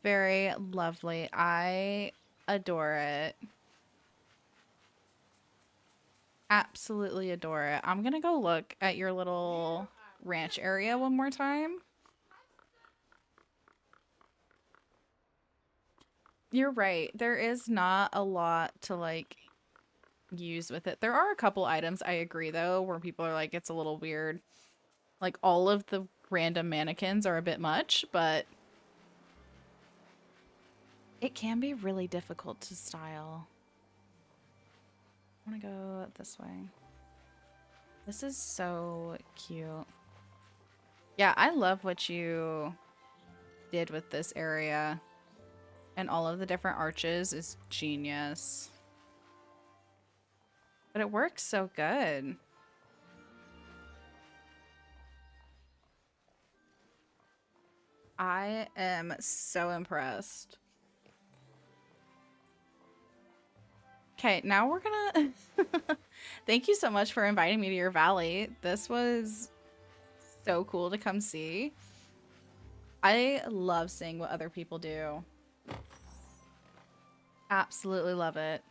Very lovely. I adore it. Absolutely adore it. I'm gonna go look at your little ranch area one more time. You're right. There is not a lot to like use with it. There are a couple items I agree though where people are like it's a little weird. Like all of the random mannequins are a bit much, but it can be really difficult to style. I want to go this way. This is so cute. Yeah, I love what you did with this area. And all of the different arches is genius. But it works so good. I am so impressed. Okay, now we're gonna... Thank you so much for inviting me to your valley. This was so cool to come see. I love seeing what other people do. Absolutely love it.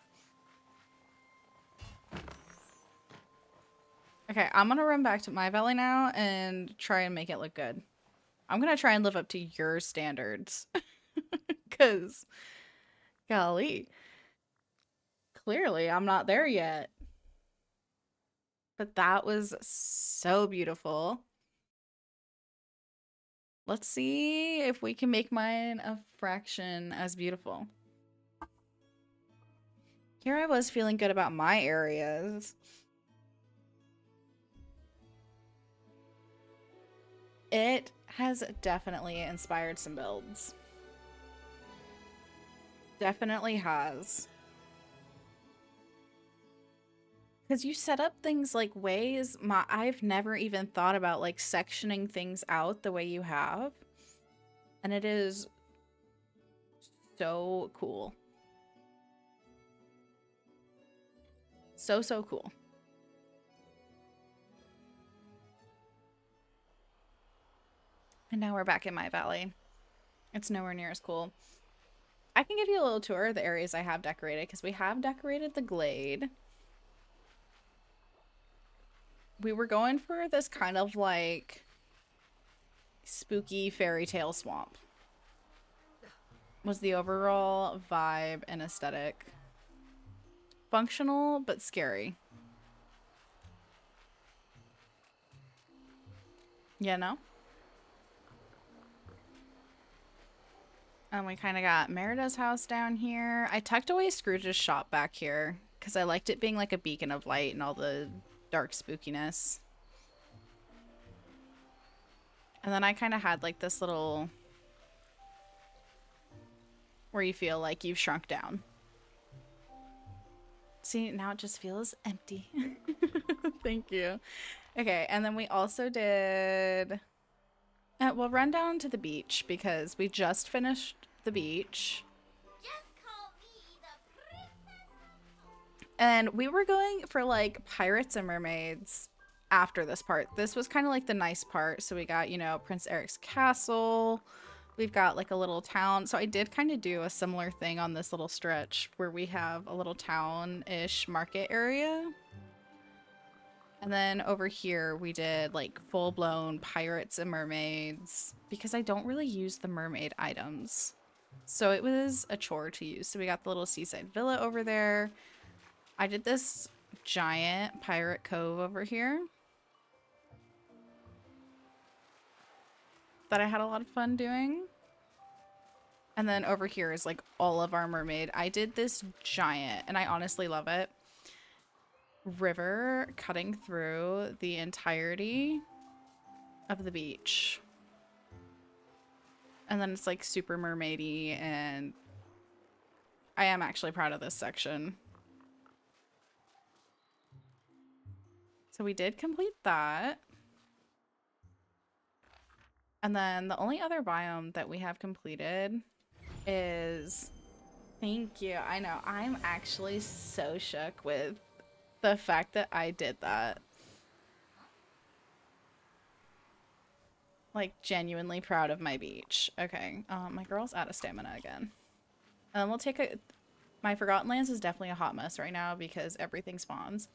Okay, I'm gonna run back to my valley now and try and make it look good. I'm gonna try and live up to your standards. Because, golly, clearly I'm not there yet. But that was so beautiful. Let's see if we can make mine a fraction as beautiful. Here I was feeling good about my areas. It has definitely inspired some builds. Definitely has. Because you set up things like ways I've never even thought about like sectioning things out the way you have. And it is so cool. So, so cool. And now we're back in my valley. It's nowhere near as cool. I can give you a little tour of the areas I have decorated because we have decorated the glade. We were going for this kind of like spooky fairy tale swamp. was the overall vibe and aesthetic. Functional, but scary. You know? And we kind of got Merida's house down here. I tucked away Scrooge's shop back here because I liked it being like a beacon of light and all the dark spookiness. And then I kind of had like this little where you feel like you've shrunk down. See, now it just feels empty. Thank you. Okay, and then we also did... we'll run down to the beach because we just finished the beach. Just call me the princess. And we were going for like pirates and mermaids after this part. This was kind of like the nice part. So we got, you know, Prince Eric's castle. We've got like a little town. So I did kind of do a similar thing on this little stretch where we have a little town-ish market area. And then over here we did like full-blown pirates and mermaids because I don't really use the mermaid items. So it was a chore to use. So we got the little seaside villa over there. I did this giant pirate cove over here that I had a lot of fun doing. And then over here is like all of our mermaid. I did this giant, and I honestly love it, river cutting through the entirety of the beach. And then it's like super mermaidy, and I am actually proud of this section. So we did complete that. And then the only other biome that we have completed is... Thank you. I know. I'm actually so shook with the fact that I did that. Like, genuinely proud of my beach. Okay. My girl's out of stamina again. And then we'll take a... My Forgotten Lands is definitely a hot mess right now because everything spawns.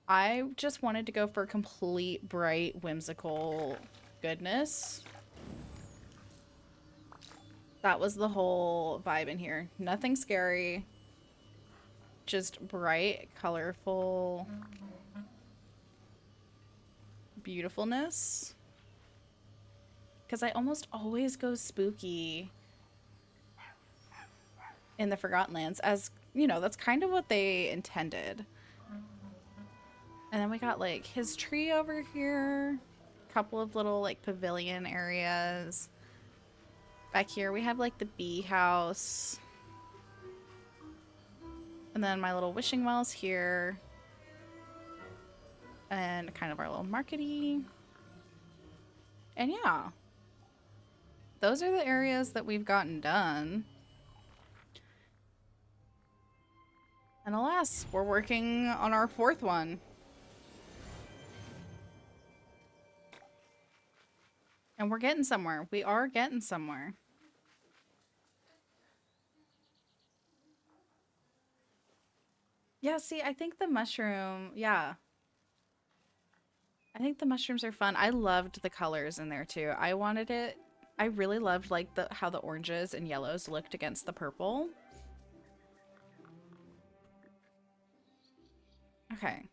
I just wanted to go for complete, bright, whimsical goodness. That was the whole vibe in here. Nothing scary. Just bright, colorful beautifulness. Because I almost always go spooky in the Forgotten Lands, as, you know, that's kind of what they intended. And then we got like his tree over here, a couple of little like pavilion areas. Back here we have like the bee house. And then my little wishing wells here. And kind of our little markety. And yeah. Those are the areas that we've gotten done. And alas, we're working on our fourth one. And we're getting somewhere. We are getting somewhere. Yeah, see, I think the mushroom, yeah. I think the mushrooms are fun. I loved the colors in there too. I wanted it, I really loved like how the oranges and yellows looked against the purple. Okay.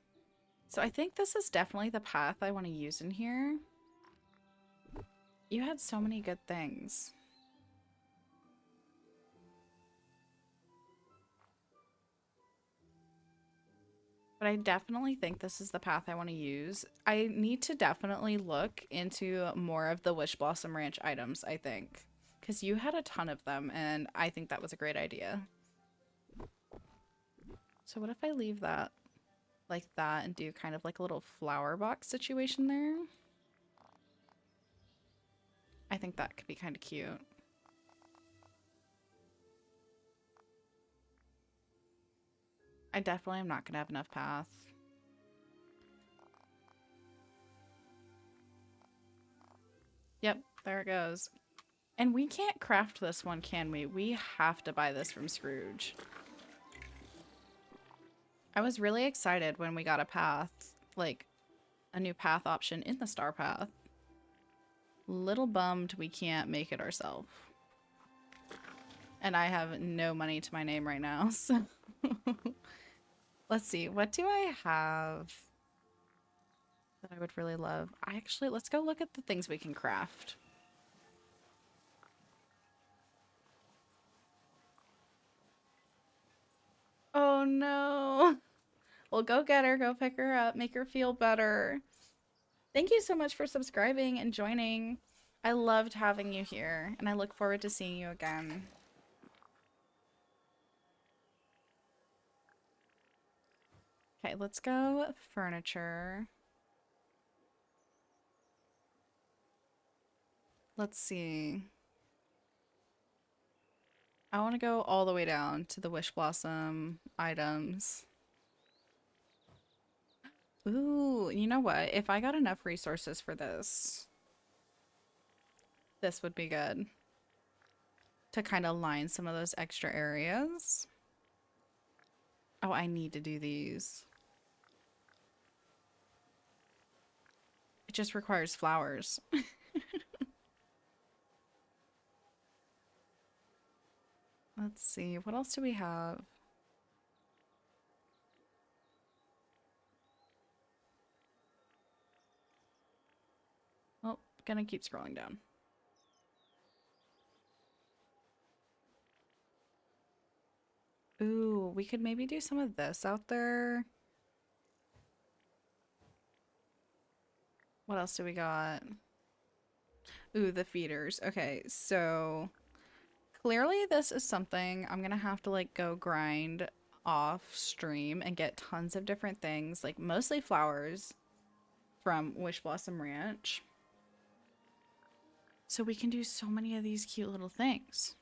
So I think this is definitely the path I want to use in here. You had so many good things. But I definitely think this is the path I want to use. I need to definitely look into more of the Wish Blossom Ranch items, I think. Because you had a ton of them, and I think that was a great idea. So what if I leave that like that and do kind of like a little flower box situation there? I think that could be kind of cute. I definitely am not going to have enough path. Yep, there it goes. And we can't craft this one, can we? We have to buy this from Scrooge. I was really excited when we got a path, like a new path option in the star path. Little bummed we can't make it ourselves. And I have no money to my name right now, so let's see. What do I have that I would really love? Let's go look at the things we can craft. Oh no. Well, go get her, go pick her up, make her feel better. Thank you so much for subscribing and joining. I loved having you here, and I look forward to seeing you again. Okay, let's go furniture. Let's see. I want to go all the way down to the Wish Blossom items. Ooh, you know what? If I got enough resources for this, this would be good. To kind of line some of those extra areas. Oh, I need to do these. It just requires flowers. Let's see, what else do we have? Well, gonna keep scrolling down. Ooh, we could maybe do some of this out there. What else do we got? Ooh, the feeders. Okay, so clearly this is something I'm gonna have to like go grind off stream and get tons of different things, like mostly flowers from Wish Blossom Ranch. So we can do so many of these cute little things.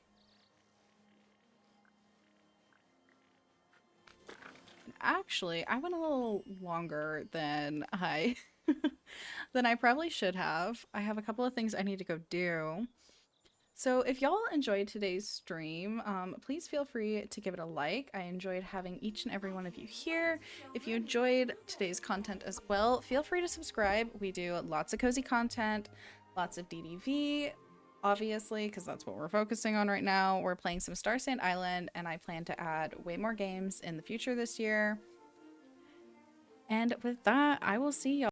Actually, I went a little longer than I than I probably should have. I have a couple of things I need to go do. So if y'all enjoyed today's stream, please feel free to give it a like. I enjoyed having each and every one of you here. If you enjoyed today's content as well, feel free to subscribe. We do lots of cozy content, lots of DDV, obviously, because that's what we're focusing on right now. We're playing some Star Sand Island, and I plan to add way more games in the future this year. And with that, I will see y'all.